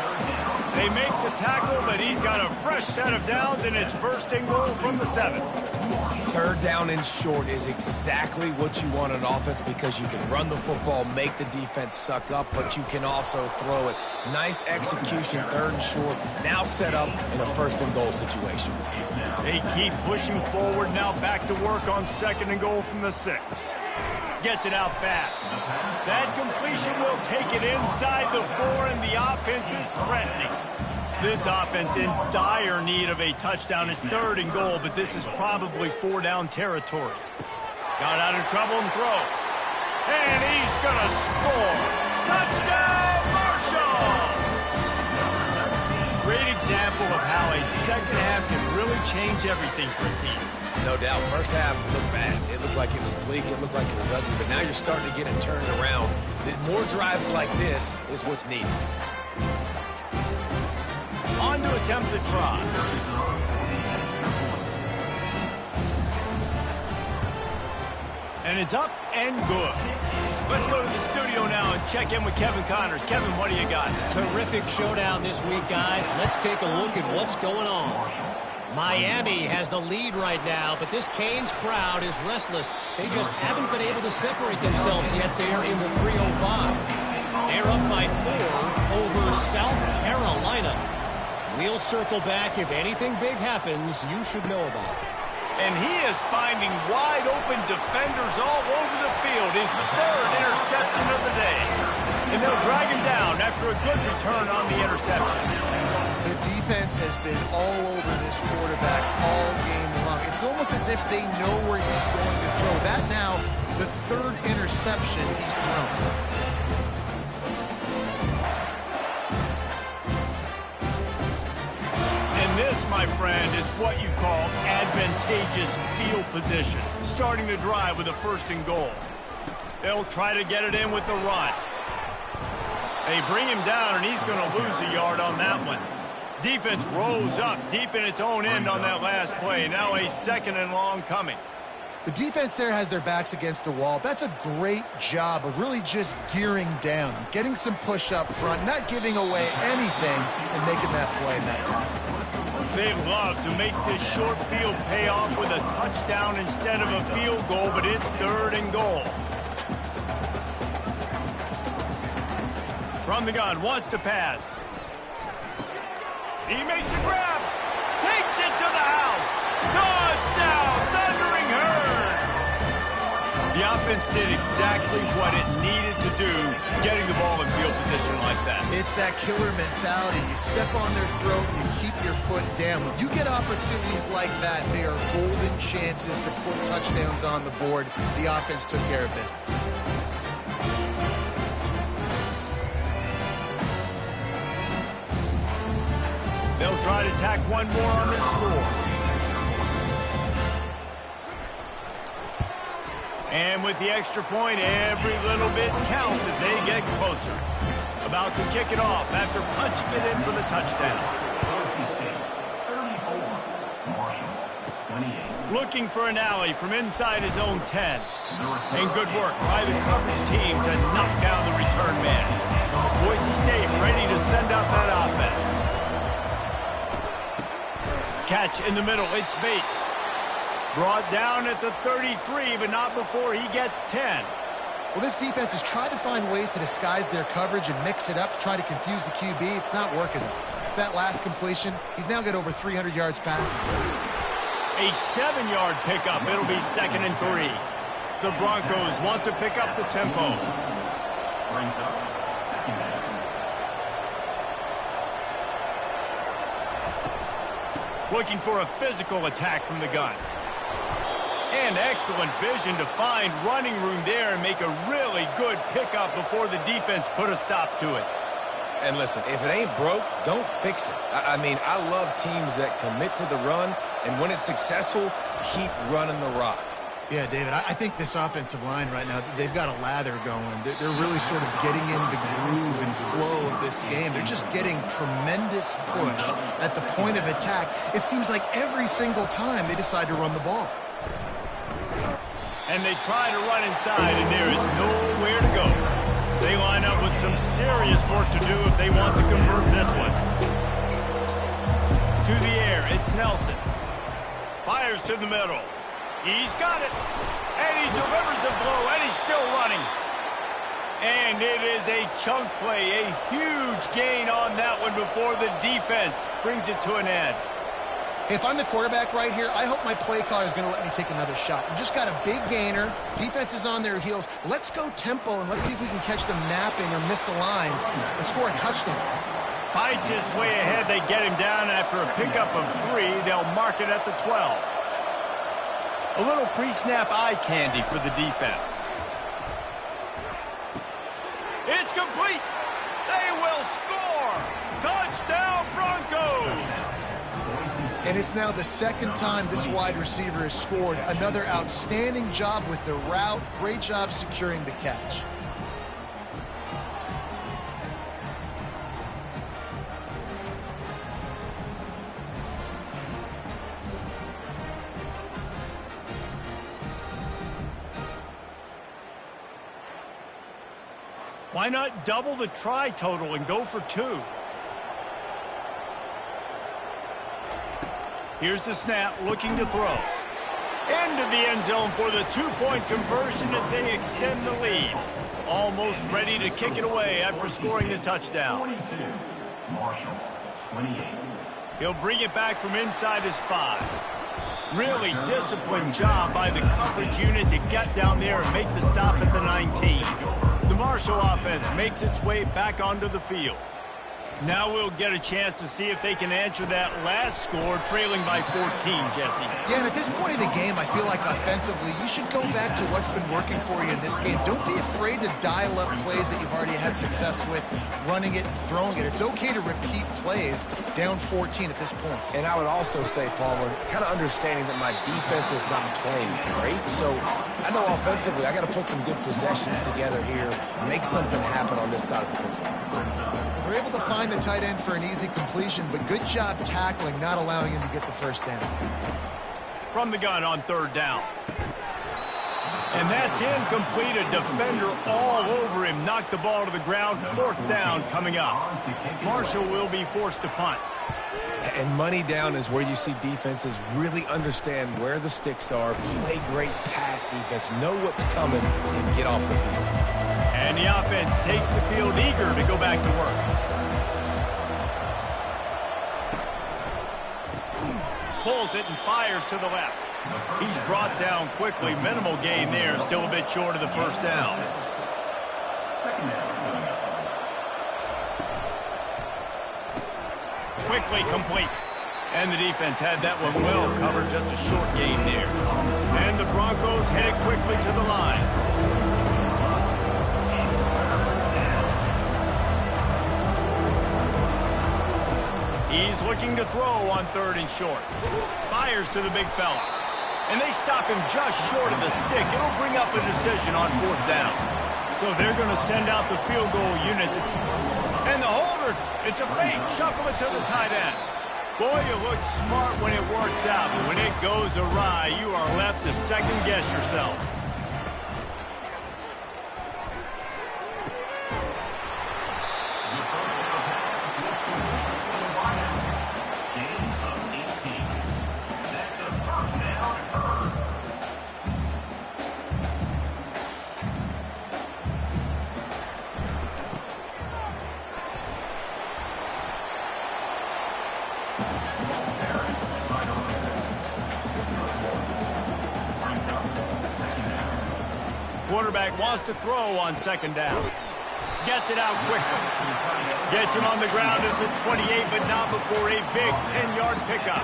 They make the tackle, but he's got a fresh set of downs, and it's first and goal from the 7. Third down and short is exactly what you want on offense because you can run the football, make the defense suck up, but you can also throw it. Nice execution, third and short, now set up in a first and goal situation. They keep pushing forward, now back to work on second and goal from the 6. Gets it out fast. That completion will take it inside the 4, and the offense is threatening. This offense in dire need of a touchdown. Is third and goal, but this is probably 4-down territory. Got out of trouble and throws. And he's going to score. Touchdown, Marshall! Great example of how a second half can really change everything for a team. No doubt. First half looked bad. It looked like it was bleak. It looked like it was ugly. But now you're starting to get it turned around. More drives like this is what's needed. On to attempt the try. And it's up and good. Let's go to the studio now and check in with Kevin Connors. Kevin, what do you got? Terrific showdown this week, guys. Let's take a look at what's going on. Miami has the lead right now, but this Canes crowd is restless. They just haven't been able to separate themselves yet there in the 305. They're up by 4 over South Carolina. We'll circle back. If anything big happens, you should know about it. And he is finding wide-open defenders all over the field. His third interception of the day. And they'll drag him down after a good return on the interception. The defense has been all over this quarterback all game long. It's almost as if they know where he's going to throw. That now, the third interception he's thrown. And this, my friend, is what you call advantageous field position. Starting the drive with a first and goal. They'll try to get it in with the run. They bring him down, and he's going to lose a yard on that one. Defense rolls up deep in its own end on that last play. Now a second and long coming. The defense there has their backs against the wall. That's a great job of really just gearing down, getting some push up front, not giving away anything, and making that play in that time. They love to make this short field pay off with a touchdown instead of a field goal, but it's third and goal. From the gun, wants to pass. He makes a grab, takes it to the house. Touchdown, Thundering Herd! The offense did exactly what it needed to do, getting the ball in field position like that. It's that killer mentality. You step on their throat, you keep your foot down. When you get opportunities like that, they are golden chances to put touchdowns on the board. The offense took care of business. They'll try to tack one more on their score. And with the extra point, every little bit counts as they get closer. About to kick it off after punching it in for the touchdown. Boise State, 34. Marshall, 28. Looking for an alley from inside his own 10. And good work by the coverage team to knock down the return man. Boise State ready to send out that offense. Catch in the middle, it's Bates. Brought down at the 33, but not before he gets 10. Well, this defense has tried to find ways to disguise their coverage and mix it up to try to confuse the QB. It's not working. That last completion, he's now got over 300 yards passing. A 7-yard pickup. It'll be 2nd and 3. The Broncos want to pick up the tempo. Brings up second down. Looking for a physical attack from the gun. And excellent vision to find running room there and make a really good pickup before the defense put a stop to it. And listen, if it ain't broke, don't fix it. I mean, I love teams that commit to the run, and when it's successful, keep running the rock. Yeah, David, I think this offensive line right now, they've got a lather going. They're really sort of getting in the groove and flow of this game. They're just getting tremendous push at the point of attack. It seems like every single time they decide to run the ball. And they try to run inside, and there is nowhere to go. They line up with some serious work to do if they want to convert this one. To the air, it's Nelson. Fires to the middle. He's got it. And he delivers the blow, and he's still running. And it is a chunk play, a huge gain on that one before the defense brings it to an end. If I'm the quarterback right here, I hope my play caller is going to let me take another shot. You just got a big gainer. Defense is on their heels. Let's go tempo, and let's see if we can catch them napping or misaligned and score a touchdown. Fight his way ahead. They get him down after a pickup of 3. They'll mark it at the 12. A little pre-snap eye candy for the defense. It's complete. They will score. Touchdown Broncos. And it's now the second time this wide receiver has scored. Another outstanding job with the route. Great job securing the catch. Why not double the try total and go for 2? Here's the snap, looking to throw. Into the end zone for the 2-point conversion as they extend the lead. Almost ready to kick it away after scoring the touchdown. 42, Marshall, 28. He'll bring it back from inside his 5. Really disciplined job by the coverage unit to get down there and make the stop at the 19. The Marshall offense makes its way back onto the field. Now we'll get a chance to see if they can answer that last score, trailing by 14, Jesse. Yeah, and at this point in the game, I feel like offensively, you should go back to what's been working for you in this game. Don't be afraid to dial up plays that you've already had success with, running it and throwing it. It's okay to repeat plays down 14 at this point. And I would also say, Palmer, kind of understanding that my defense is not playing great, so I know offensively I got to put some good possessions together here, make something happen on this side of the football. They're able to find the tight end for an easy completion, but good job tackling, not allowing him to get the first down. From the gun on 3rd down. And that's incomplete. A defender all over him. Knocked the ball to the ground. 4th down coming up. Marshall will be forced to punt. And money down is where you see defenses really understand where the sticks are, play great pass defense, know what's coming, and get off the field. And the offense takes the field eager to go back to work. Pulls it and fires to the left. He's brought down quickly. Minimal gain there. Still a bit short of the first down. Quickly complete. And the defense had that one well covered. Just a short gain there. And the Broncos head quickly to the line. He's looking to throw on 3rd and short. Fires to the big fella. And they stop him just short of the stick. It'll bring up a decision on 4th down. So they're going to send out the field goal unit. And the holder, it's a fake. Shuffle it to the tight end. Boy, you look smart when it works out. But when it goes awry, you are left to second guess yourself. Quarterback wants to throw on 2nd down. Gets it out quickly. Gets him on the ground at the 28, but not before a big 10-yard pickup.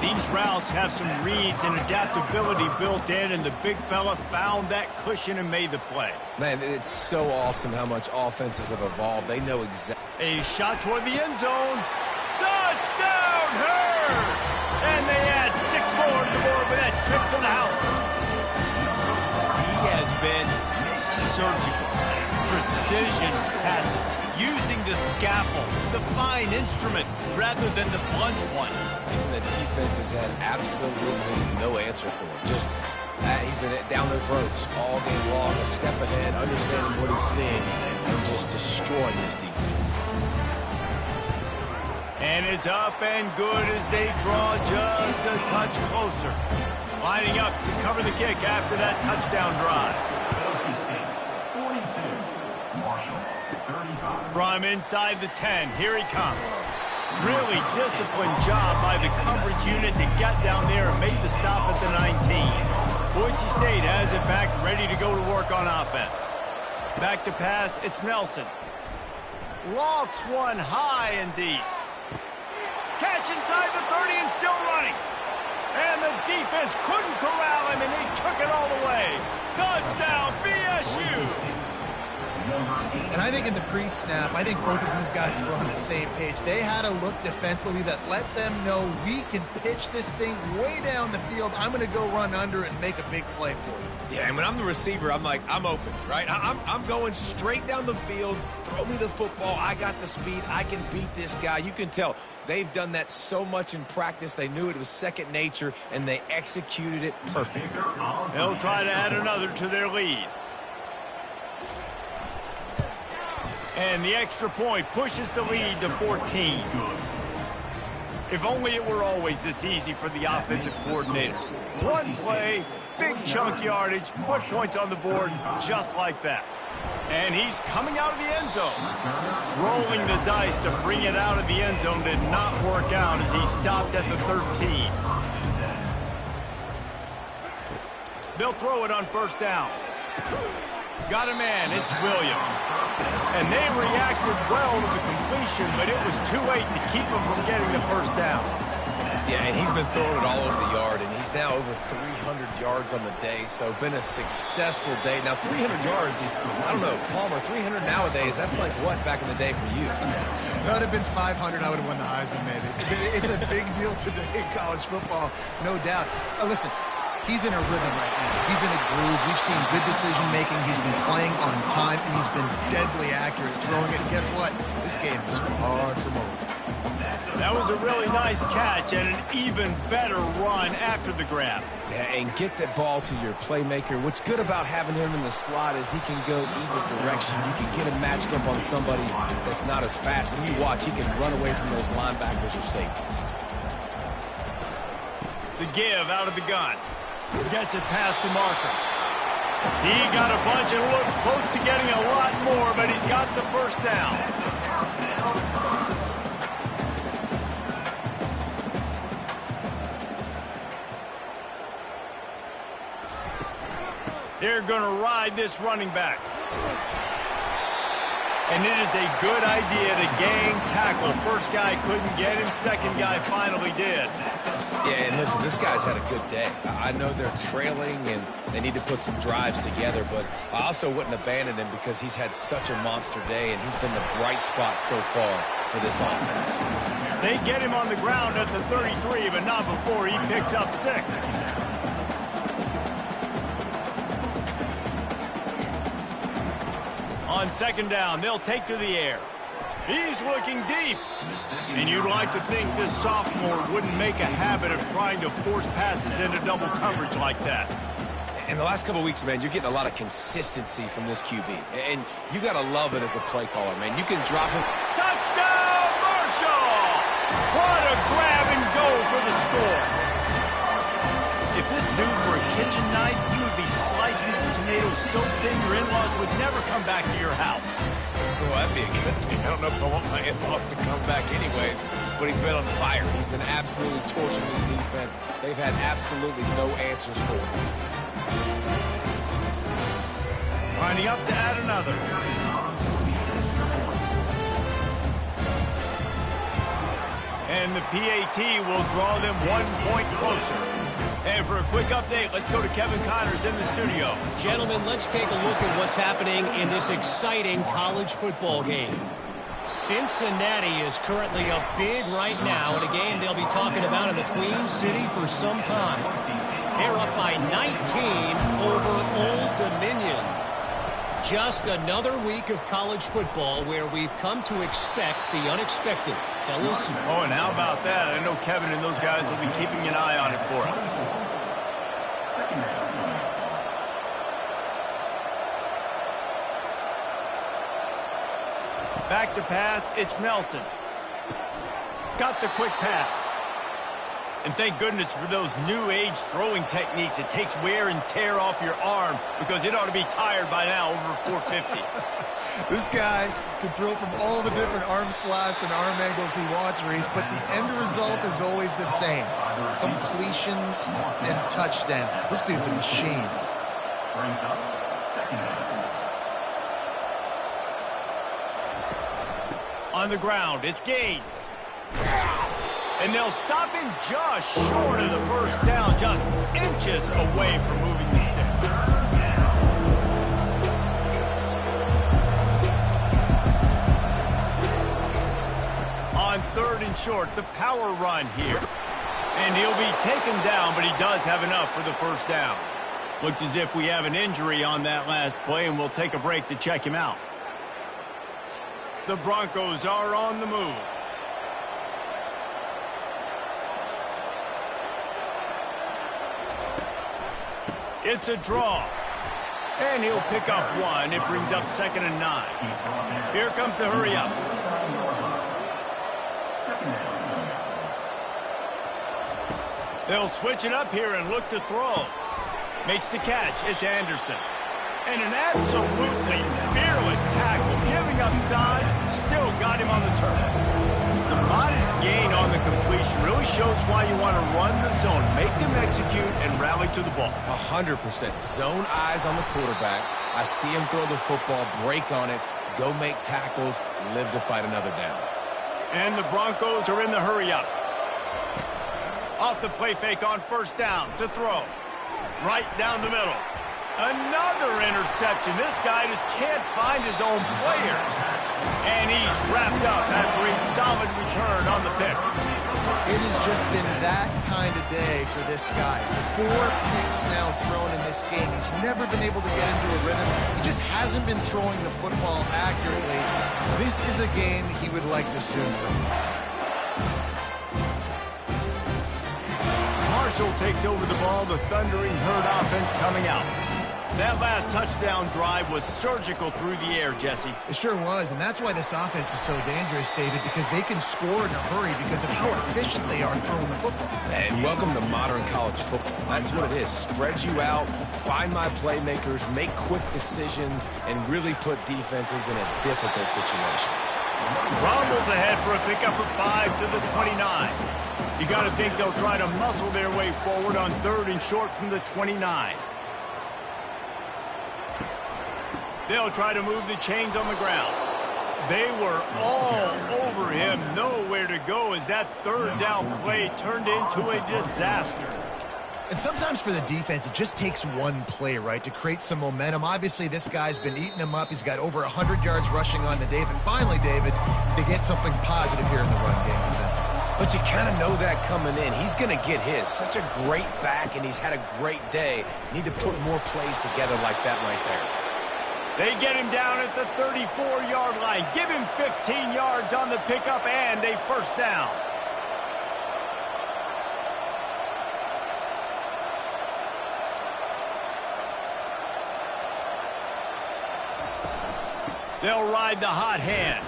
These routes have some reads and adaptability built in, and the big fella found that cushion and made the play. Man, it's so awesome how much offenses have evolved. They know exactly. A shot toward the end zone. Touchdown, Hurd! And they add 6 more to the board with that trip to the house. He has been surgical. Precision passes. Using the scalpel, the fine instrument, rather than the blunt one. Even the defense has had absolutely no answer for him. Just, he's been down their throats all game long, a step ahead, understanding what he's seeing, and just destroying this defense. And it's up and good as they draw just a touch closer. Lining up to cover the kick after that touchdown drive. From inside the 10, here he comes. Really disciplined job by the coverage unit to get down there and make the stop at the 19. Boise State has it back, ready to go to work on offense. Back to pass, it's Nelson. Lofts one high and deep. Catch inside the 30 and still running. And the defense couldn't corral him, and they took it all the way. Touchdown, BSU! And I think in the pre-snap, I think both of these guys were on the same page. They had a look defensively that let them know we can pitch this thing way down the field. I'm going to go run under and make a big play for you. Yeah, and when I'm the receiver, I'm like, I'm open, right? I'm going straight down the field. Throw me the football. I got the speed. I can beat this guy. You can tell they've done that so much in practice. They knew it was second nature, and they executed it perfectly. They'll try to add another to their lead. And the extra point pushes the lead to 14. If only it were always this easy for the offensive coordinators. One play, big chunk yardage, put points on the board just like that. And he's coming out of the end zone. Rolling the dice to bring it out of the end zone did not work out as he stopped at the 13. They'll throw it on first down. Got a man, it's Williams. And they reacted well to the completion, but it was too late to keep him from getting the first down. Yeah, and he's been throwing it all over the yard, and he's now over 300 yards on the day, so been a successful day. Now, 300 yards, I don't know, Palmer, 300 nowadays, that's like what back in the day for you? That would have been 500. I would have won the Heisman, maybe. It's a big deal today in college football, no doubt. Listen. He's in a rhythm right now. He's in a groove. We've seen good decision-making. He's been playing on time, and he's been deadly accurate throwing it. And guess what? This game is far from over. That was a really nice catch and an even better run after the grab. Yeah, and get that ball to your playmaker. What's good about having him in the slot is he can go either direction. You can get him matched up on somebody that's not as fast. And you watch, he can run away from those linebackers or safeties. The give out of the gun. Gets it past the marker. He got a bunch and looked close to getting a lot more, but he's got the first down. They're going to ride this running back. And it is a good idea to gang tackle. First guy couldn't get him. Second guy finally did. Yeah, and listen, this guy's had a good day. I know they're trailing and they need to put some drives together, but I also wouldn't abandon him because he's had such a monster day, and he's been the bright spot so far for this offense. They get him on the ground at the 33, but not before he picks up 6. On second down, they'll take to the air. He's looking deep. And you'd like to think this sophomore wouldn't make a habit of trying to force passes into double coverage like that. In the last couple of weeks, man, you're getting a lot of consistency from this QB. And you got to love it as a play caller, man. You can drop him. Touchdown, Marshall! What a grab and go for the score. If this dude were a kitchen knife, you would be slicing the tomatoes so thin your in-laws would never come back to your house. Well, that'd be a good thing. I don't know if I want my in-laws to come back anyways, but he's been on fire. He's been absolutely torching this defense. They've had absolutely no answers for him. Lining up to add another. And the PAT will draw them 1 point closer. And for a quick update, let's go to Kevin Connors in the studio. Gentlemen, let's take a look at what's happening in this exciting college football game. Cincinnati is currently up big right now in a game they'll be talking about in the Queen City for some time. They're up by 19 over Old Dominion. Just another week of college football where we've come to expect the unexpected. Fellas? Oh, and how about that? I know Kevin and those guys will be keeping an eye on it for us. Back to pass, it's Nelson. Got the quick pass. And thank goodness for those new age throwing techniques. It takes wear and tear off your arm because it ought to be tired by now, over 450. This guy can throw from all the different arm slots and arm angles he wants, Reese, but the end result is always the same. Completions and touchdowns. This dude's a machine. Brings up second down. On the ground, it's Gaines. And they'll stop him just short of the first down, just inches away from moving the sticks. On third and short, the power run here. And he'll be taken down, but he does have enough for the first down. Looks as if we have an injury on that last play, and we'll take a break to check him out. The Broncos are on the move. It's a draw. And he'll pick up one. It brings up 2nd and 9. Here comes the hurry up. They'll switch it up here and look to throw. Makes the catch. It's Anderson. And an absolutely fearless tackle. Giving up size. Still got him on the turf. The modest gain on the completion really shows why you want to run the zone. Make them execute and rally to the ball. 100% zone eyes on the quarterback. I see him throw the football, break on it, go make tackles, live to fight another down. And the Broncos are in the hurry up. Off the play fake on first down to throw. Right down the middle. Another interception. This guy just can't find his own players. And he's wrapped up after a solid return on the pick. It has just been that kind of day for this guy. 4 picks now thrown in this game. He's never been able to get into a rhythm. He just hasn't been throwing the football accurately. This is a game he would like to soon forget. Marshall takes over the ball. The Thundering Herd offense coming out. That last touchdown drive was surgical through the air, Jesse. It sure was, and that's why this offense is so dangerous, David, because they can score in a hurry because of how efficient they are throwing the football. And welcome to modern college football. That's what it is. Spread you out, find my playmakers, make quick decisions, and really put defenses in a difficult situation. Rumbles ahead for a pickup of 5 to the 29. You got to think they'll try to muscle their way forward on 3rd and short from the 29. They'll try to move the chains on the ground. They were all over him. Nowhere to go as that 3rd down play turned into a disaster. And sometimes for the defense, it just takes one play, right, to create some momentum. Obviously, this guy's been eating him up. He's got over 100 yards rushing on the day. But finally, David, they get something positive here in the run game defensively. But you kind of know that coming in. He's going to get his. Such a great back, and he's had a great day. Need to put more plays together like that right there. They get him down at the 34-yard line. Give him 15 yards on the pickup and a first down. They'll ride the hot hand.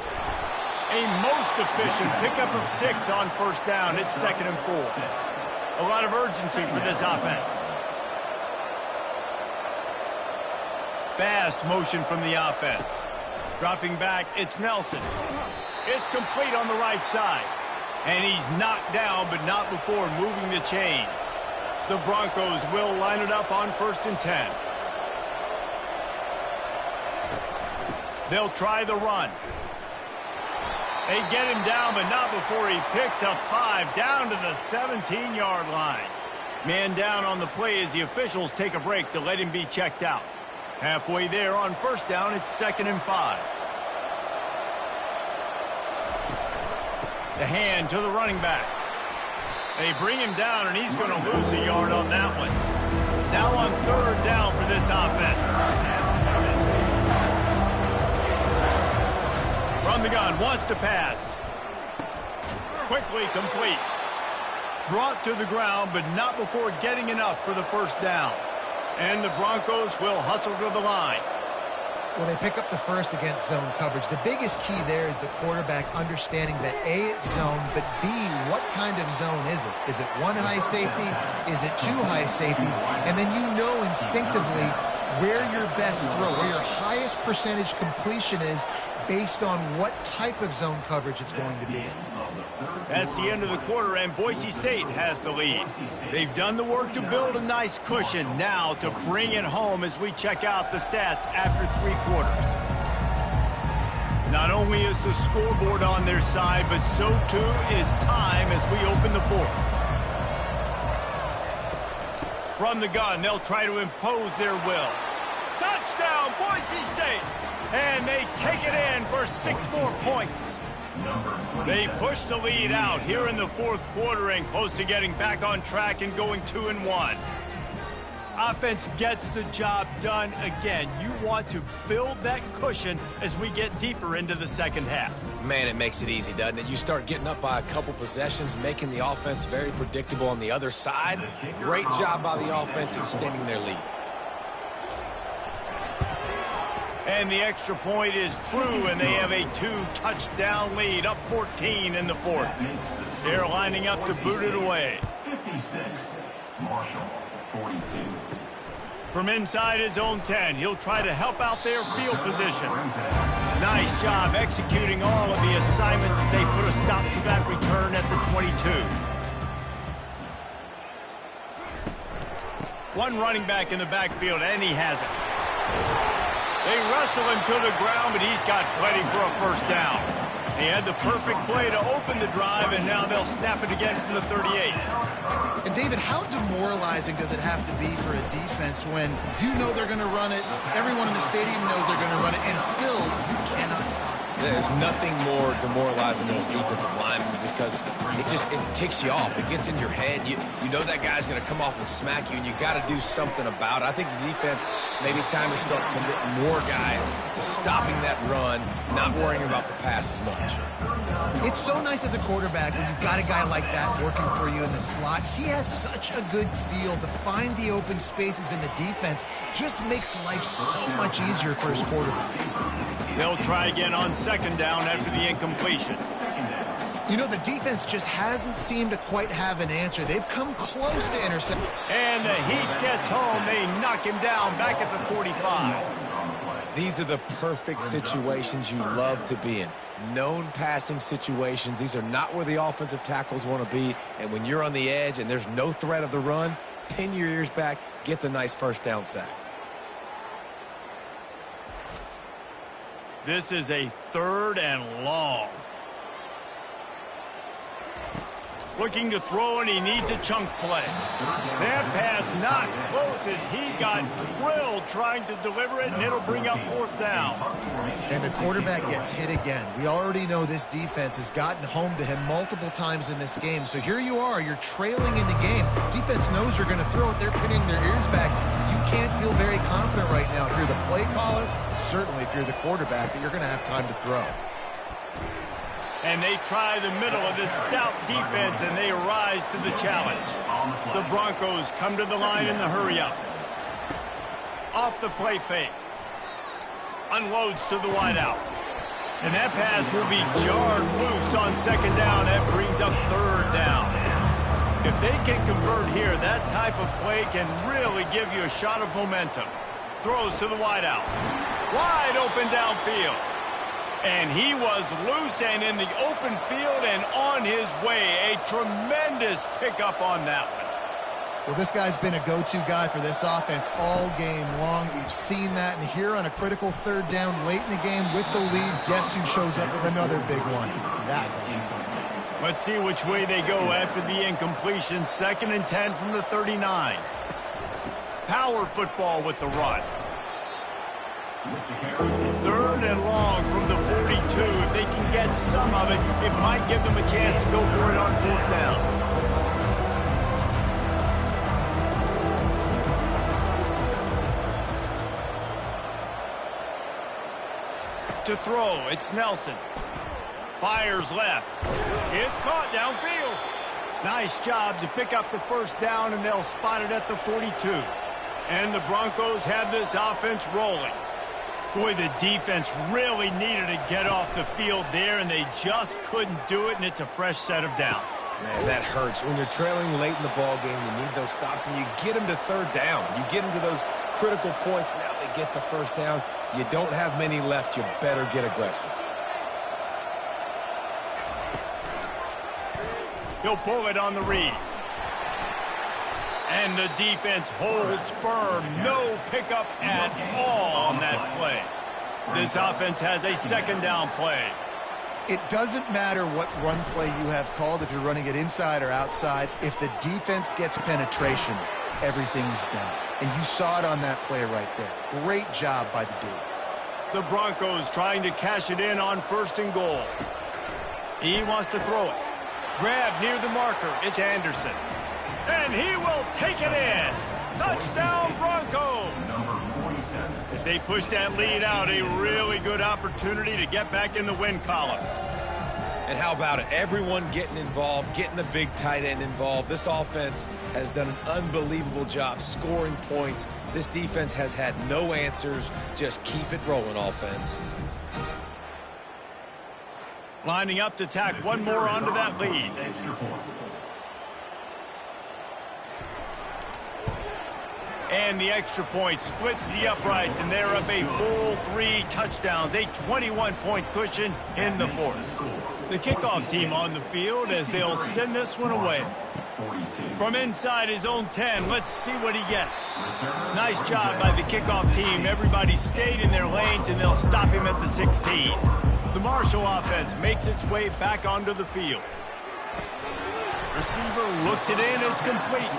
A most efficient pickup of 6 on first down. It's 2nd and 4. A lot of urgency for this offense. Fast motion from the offense. Dropping back, it's Nelson. It's complete on the right side. And he's knocked down, but not before moving the chains. The Broncos will line it up on 1st and 10. They'll try the run. They get him down, but not before he picks up 5 down to the 17-yard line. Man down on the play as the officials take a break to let him be checked out. Halfway there on first down, it's 2nd and 5. The hand to the running back. They bring him down, and he's going to lose a yard on that one. Now on third down for this offense. From the gun, wants to pass. Quickly complete. Brought to the ground, but not before getting enough for the first down. And the Broncos will hustle to the line. Well, they pick up the first against zone coverage. The biggest key there is the quarterback understanding that A, it's zone, but B, what kind of zone is it? Is it one high safety? Is it two high safeties? And then you know instinctively where your best throw, where your highest percentage completion is based on what type of zone coverage it's going to be. That's the end of the quarter, and Boise State has the lead. They've done the work to build a nice cushion. Now to bring it home as we check out the stats after 3 quarters. Not only is the scoreboard on their side, but so too is time as we open the fourth. From the gun, they'll try to impose their will. Touchdown, Boise State! And they take it in for 6 more points. They push the lead out here in the fourth quarter and close to getting back on track and going 2-1. Offense gets the job done again. You want to build that cushion as we get deeper into the second half. Man, it makes it easy, doesn't it? You start getting up by a couple possessions, making the offense very predictable on the other side. Great job by the offense extending their lead. And the extra point is true, and they have a 2-touchdown lead, up 14 in the fourth. They're lining up to boot it away. 56, Marshall, 42. From inside his own 10, he'll try to help out their field position. Nice job executing all of the assignments as they put a stop to that return at the 22. One running back in the backfield, and he has it. They wrestle him to the ground, but he's got plenty for a first down. He had the perfect play to open the drive, and now they'll snap it again from the 38. And David, how demoralizing does it have to be for a defense when you know they're going to run it, everyone in the stadium knows they're going to run it, and still you cannot stop it? There's nothing more demoralizing than a defensive lineman because it ticks you off. It gets in your head. You know that guy's going to come off and smack you, and you got to do something about it. I think the defense, maybe time to start committing more guys to stopping that run, not worrying about the pass as much. It's so nice as a quarterback when you've got a guy like that working for you in the slot. He has such a good feel to find the open spaces in the defense. Just makes life so much easier for his quarterback. They'll try again on second down after the incompletion. You know, the defense just hasn't seemed to quite have an answer. They've come close to intercept. And the heat gets home. They knock him down back at the 45. These are the perfect situations you love to be in. Known passing situations. These are not where the offensive tackles want to be. And when you're on the edge and there's no threat of the run, pin your ears back, get the nice first down sack. This is a 3rd and long. Looking to throw, and he needs a chunk play. That pass not close as he got drilled trying to deliver it, and it'll bring up 4th down. And the quarterback gets hit again. We already know this defense has gotten home to him multiple times in this game. So here you are, you're trailing in the game. Defense knows you're going to throw it. They're pinning their ears back. You can't feel very confident right now if you're the play caller, certainly if you're the quarterback, that you're going to have time to throw. And they try the middle of this stout defense, and they rise to the challenge. The Broncos come to the line in the hurry-up. Off the play fake. Unloads to the wideout. And that pass will be jarred loose on second down. That brings up 3rd down. If they can convert here, that type of play can really give you a shot of momentum. Throws to the wideout. Wide open downfield. And he was loose and in the open field and on his way. A tremendous pickup on that one. Well, this guy's been a go-to guy for this offense all game long. We've seen that, and here on a critical 3rd down late in the game with the lead, guess who shows up with another big one? That one. Let's see which way they go after the incompletion. 2nd and 10 from the 39. Power football with the run. Third and long from the 42. If they can get some of it, it might give them a chance to go for it on fourth down. To throw, it's Nelson. Fires left. It's caught downfield. Nice job to pick up the first down, and they'll spot it at the 42. And the Broncos have this offense rolling. Boy, the defense really needed to get off the field there, and they just couldn't do it, and it's a fresh set of downs. Man, that hurts. When you're trailing late in the ball game, you need those stops, and you get them to third down. You get them to those critical points. Now they get the first down. You don't have many left. You better get aggressive. He'll pull it on the read. And the defense holds firm. No pickup at all on that play. This offense has a second down play. It doesn't matter what run play you have called, if you're running it inside or outside. If the defense gets penetration, everything is done. And you saw it on that play right there. Great job by the D. The Broncos trying to cash it in on first and goal. He wants to throw it. Grab near the marker. It's Anderson. And he will take it in. Touchdown, Broncos. As they push that lead out, a really good opportunity to get back in the win column. And how about it? Everyone getting involved, getting the big tight end involved. This offense has done an unbelievable job scoring points. This defense has had no answers. Just keep it rolling, offense. Lining up to tack one more onto that lead. And the extra point splits the uprights, and they're up a full 3 touchdowns, a 21-point cushion in the fourth. The kickoff team on the field as they'll send this one away. From inside his own 10, let's see what he gets. Nice job by the kickoff team. Everybody stayed in their lanes, and they'll stop him at the 16. The Marshall offense makes its way back onto the field. Receiver looks it in, it's complete.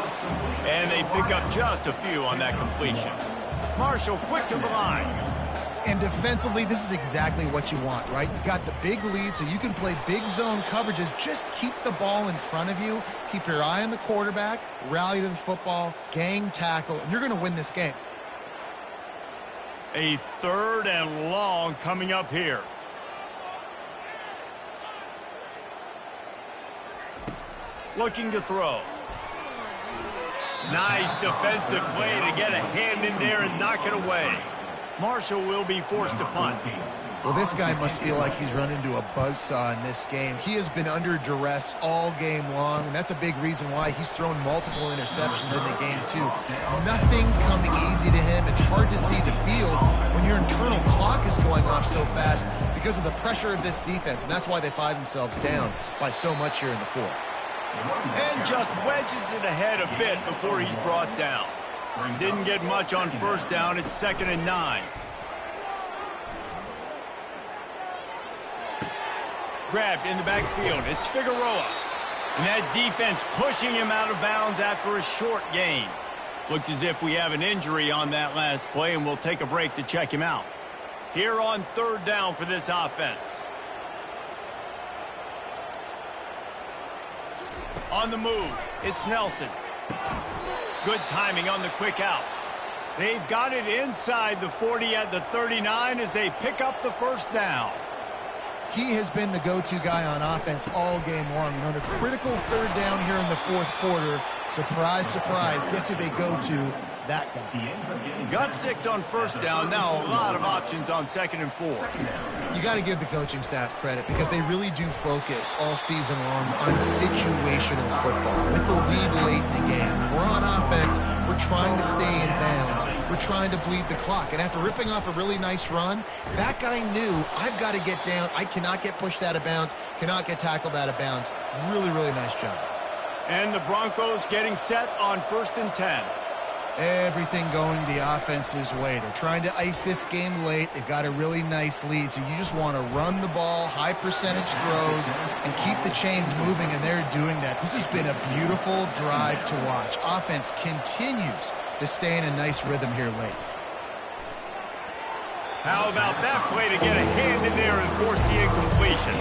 And they pick up just a few on that completion. Marshall quick to the line. And defensively, this is exactly what you want, right? You got the big lead, so you can play big zone coverages. Just keep the ball in front of you. Keep your eye on the quarterback. Rally to the football. Gang tackle. And you're going to win this game. A third and long coming up here. Looking to throw. Nice defensive play to get a hand in there and knock it away. Marshall will be forced to punt. Well, this guy must feel like he's run into a buzzsaw in this game. He has been under duress all game long, and that's a big reason why he's thrown multiple interceptions in the game, too. Nothing coming easy to him. It's hard to see the field when your internal clock is going off so fast because of the pressure of this defense, and that's why they find themselves down by so much here in the fourth. And just wedges it ahead a bit before he's brought down. Didn't get much on first down. It's 2nd and 9. Grabbed in the backfield. It's Figueroa. And that defense pushing him out of bounds after a short gain. Looks as if we have an injury on that last play, and we'll take a break to check him out. Here on 3rd down for this offense. On the move, it's Nelson. Good timing on the quick out. They've got it inside the 40 at the 39 as they pick up the first down. He has been the go-to guy on offense all game long. And on a critical 3rd down here in the 4th quarter, surprise, surprise, guess who they go to? That guy. Got 6 on first down. Now a lot of options on 2nd and 4. You got to give the coaching staff credit because they really do focus all season long on situational football. With the lead late in the game, if we're on offense, we're trying to stay in bounds. We're trying to bleed the clock. And after ripping off a really nice run, that guy knew, I've got to get down. I cannot get pushed out of bounds, cannot get tackled out of bounds. Really, really nice job. And the Broncos getting set on 1st and 10. Everything going the offense's way. They're trying to ice this game late. They've got a really nice lead, so you just want to run the ball, high percentage throws, and keep the chains moving, and they're doing that. This has been a beautiful drive to watch. Offense continues to stay in a nice rhythm here late. How about that play to get a hand in there and force the incompletion?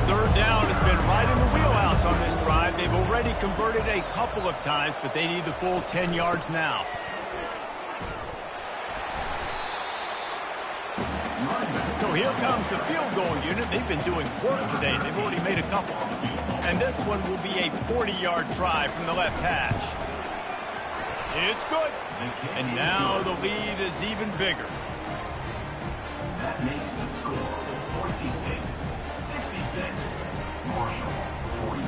Third down has been right in the wheelhouse on this drive. They've already converted a couple of times, but they need the full 10 yards now. So here comes the field goal unit. They've been doing work today. They've already made a couple. And this one will be a 40-yard try from the left hash. It's good. And now the lead is even bigger. That makes the score Boise State 66, Marshall 42.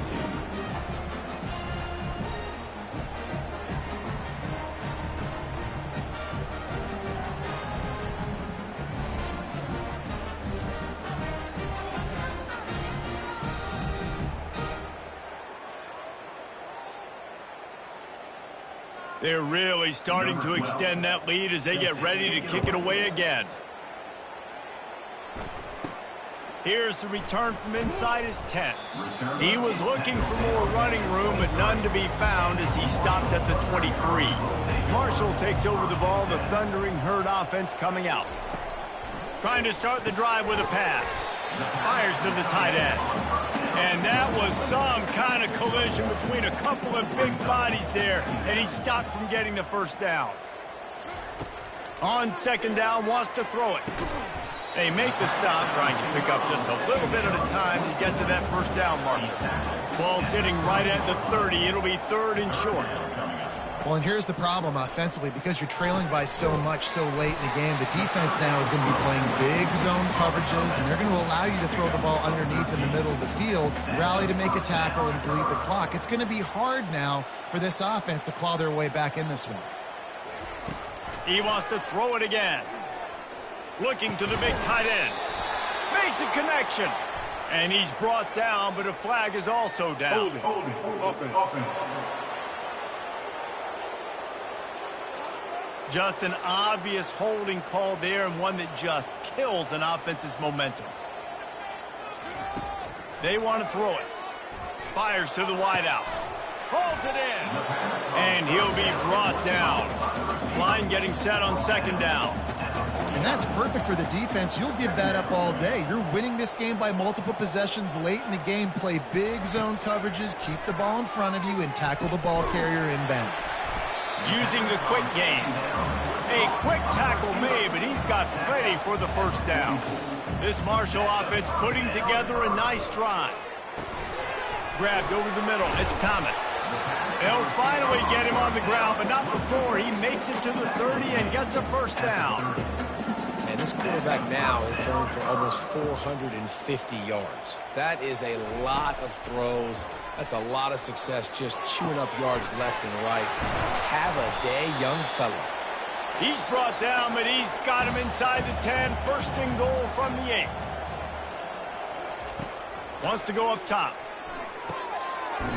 They're really starting to extend that lead as they get ready to kick it away again. Here's the return from inside his 10. He was looking for more running room, but none to be found as he stopped at the 23. Marshall takes over the ball, the Thundering Herd offense coming out. Trying to start the drive with a pass. Fires to the tight end. And that was some kind of collision between a couple of big bodies there, and he stopped from getting the first down. On second down, wants to throw it. They make the stop, trying to pick up just a little bit at a time to get to that first down marker. Ball sitting right at the 30. It'll be third and short. Well, and here's the problem offensively. Because you're trailing by so much so late in the game, the defense now is going to be playing big zone coverages, and they're going to allow you to throw the ball underneath in the middle of the field, rally to make a tackle, and bleed the clock. It's going to be hard now for this offense to claw their way back in this one. He wants to throw it again. Looking to the big tight end. Makes a connection. And he's brought down, but a flag is also down. Hold it. Offense. Just an obvious holding call there, and one that just kills an offense's momentum. They want to throw it. Fires to the wideout. Hauls it in. And he'll be brought down. Line getting set on second down. And that's perfect for the defense. You'll give that up all day. You're winning this game by multiple possessions late in the game. Play big zone coverages, keep the ball in front of you, and tackle the ball carrier inbounds. Using the quick game. A quick tackle made, but he's got plenty for the first down. This Marshall offense putting together a nice drive. Grabbed over the middle. It's Thomas. They'll finally get him on the ground, but not before he makes it to the 30 and gets a first down. And this quarterback now has thrown for almost 450 yards. That is a lot of throws. That's a lot of success, just chewing up yards left and right. Have a day, young fella. He's brought down, but he's got him inside the 10. First and goal from the 8. Wants to go up top.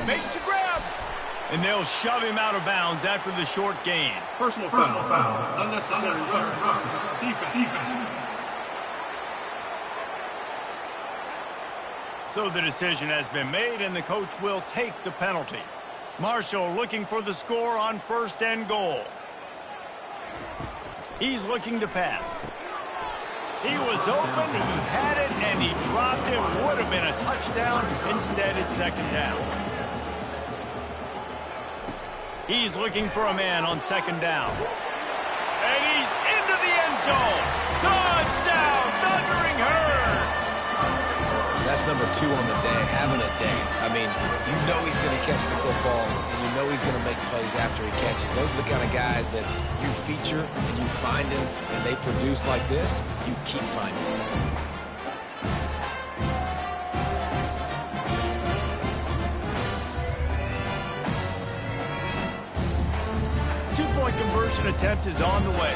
Makes the grab. And they'll shove him out of bounds after the short gain. Personal foul. Unnecessary run. Defense. So the decision has been made, and the coach will take the penalty. Marshall looking for the score on first and goal. He's looking to pass. He was open, he had it, and he dropped it. Would have been a touchdown. Instead, it's second down. He's looking for a man on second down. And he's into the end zone. Touchdown, Thundering Herd. That's number 2 on the day, having a day. I mean, you know he's going to catch the football, and you know he's going to make plays after he catches. Those are the kind of guys that you feature and you find them, and they produce like this, you keep finding them. Two-point conversion attempt is on the way.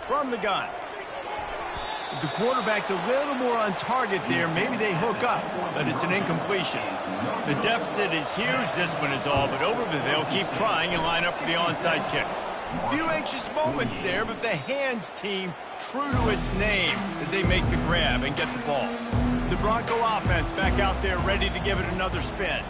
From the gun. If the quarterback's a little more on target there, maybe they hook up, but it's an incompletion. The deficit is huge. This one is all but over, but they'll keep trying and line up for the onside kick. Few anxious moments there, but the hands team true to its name as they make the grab and get the ball. The Bronco offense back out there ready to give it another spin.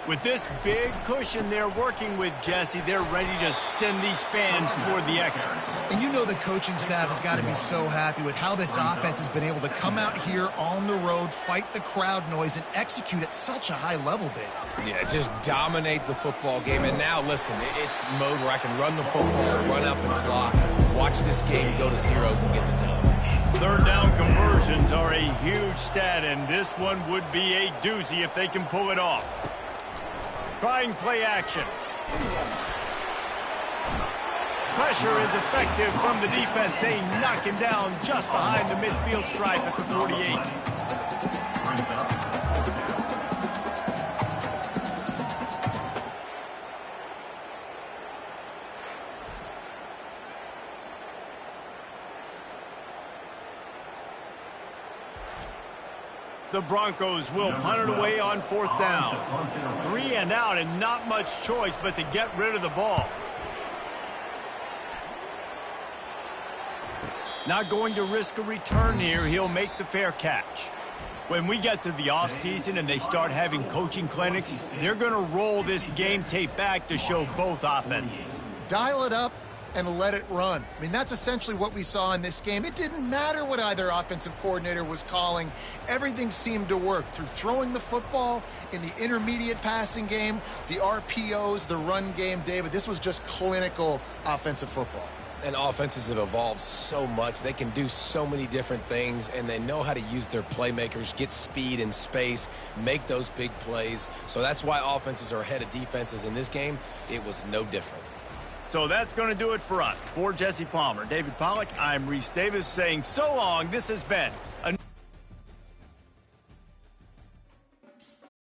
With this big cushion they're working with, Jesse, they're ready to send these fans toward the exits. And you know the coaching staff has got to be so happy with how this offense has been able to come out here on the road, fight the crowd noise, and execute at such a high level, Dave. Yeah, just dominate the football game. And now, listen, it's mode where I can run the football, run out the clock, watch this game go to zeros and get the dub. Third down conversions are a huge stat, and this one would be a doozy if they can pull it off. Trying play action. Pressure is effective from the defense. They knock him down just behind the midfield stripe at the 48. The Broncos will punt it away on fourth down. 3 and out, and not much choice but to get rid of the ball. Not going to risk a return here. He'll make the fair catch. When we get to the offseason and they start having coaching clinics, they're going to roll this game tape back to show both offenses. Dial it up and let it run. I mean, that's essentially what we saw in this game. It didn't matter what either offensive coordinator was calling. Everything seemed to work through throwing the football in the intermediate passing game, the RPOs, the run game. David, this was just clinical offensive football. And offenses have evolved so much. They can do so many different things, and they know how to use their playmakers, get speed and space, make those big plays. So that's why offenses are ahead of defenses. In this game, it was no different. So that's going to do it for us. For Jesse Palmer, David Pollack, I'm Reese Davis saying so long. This has been a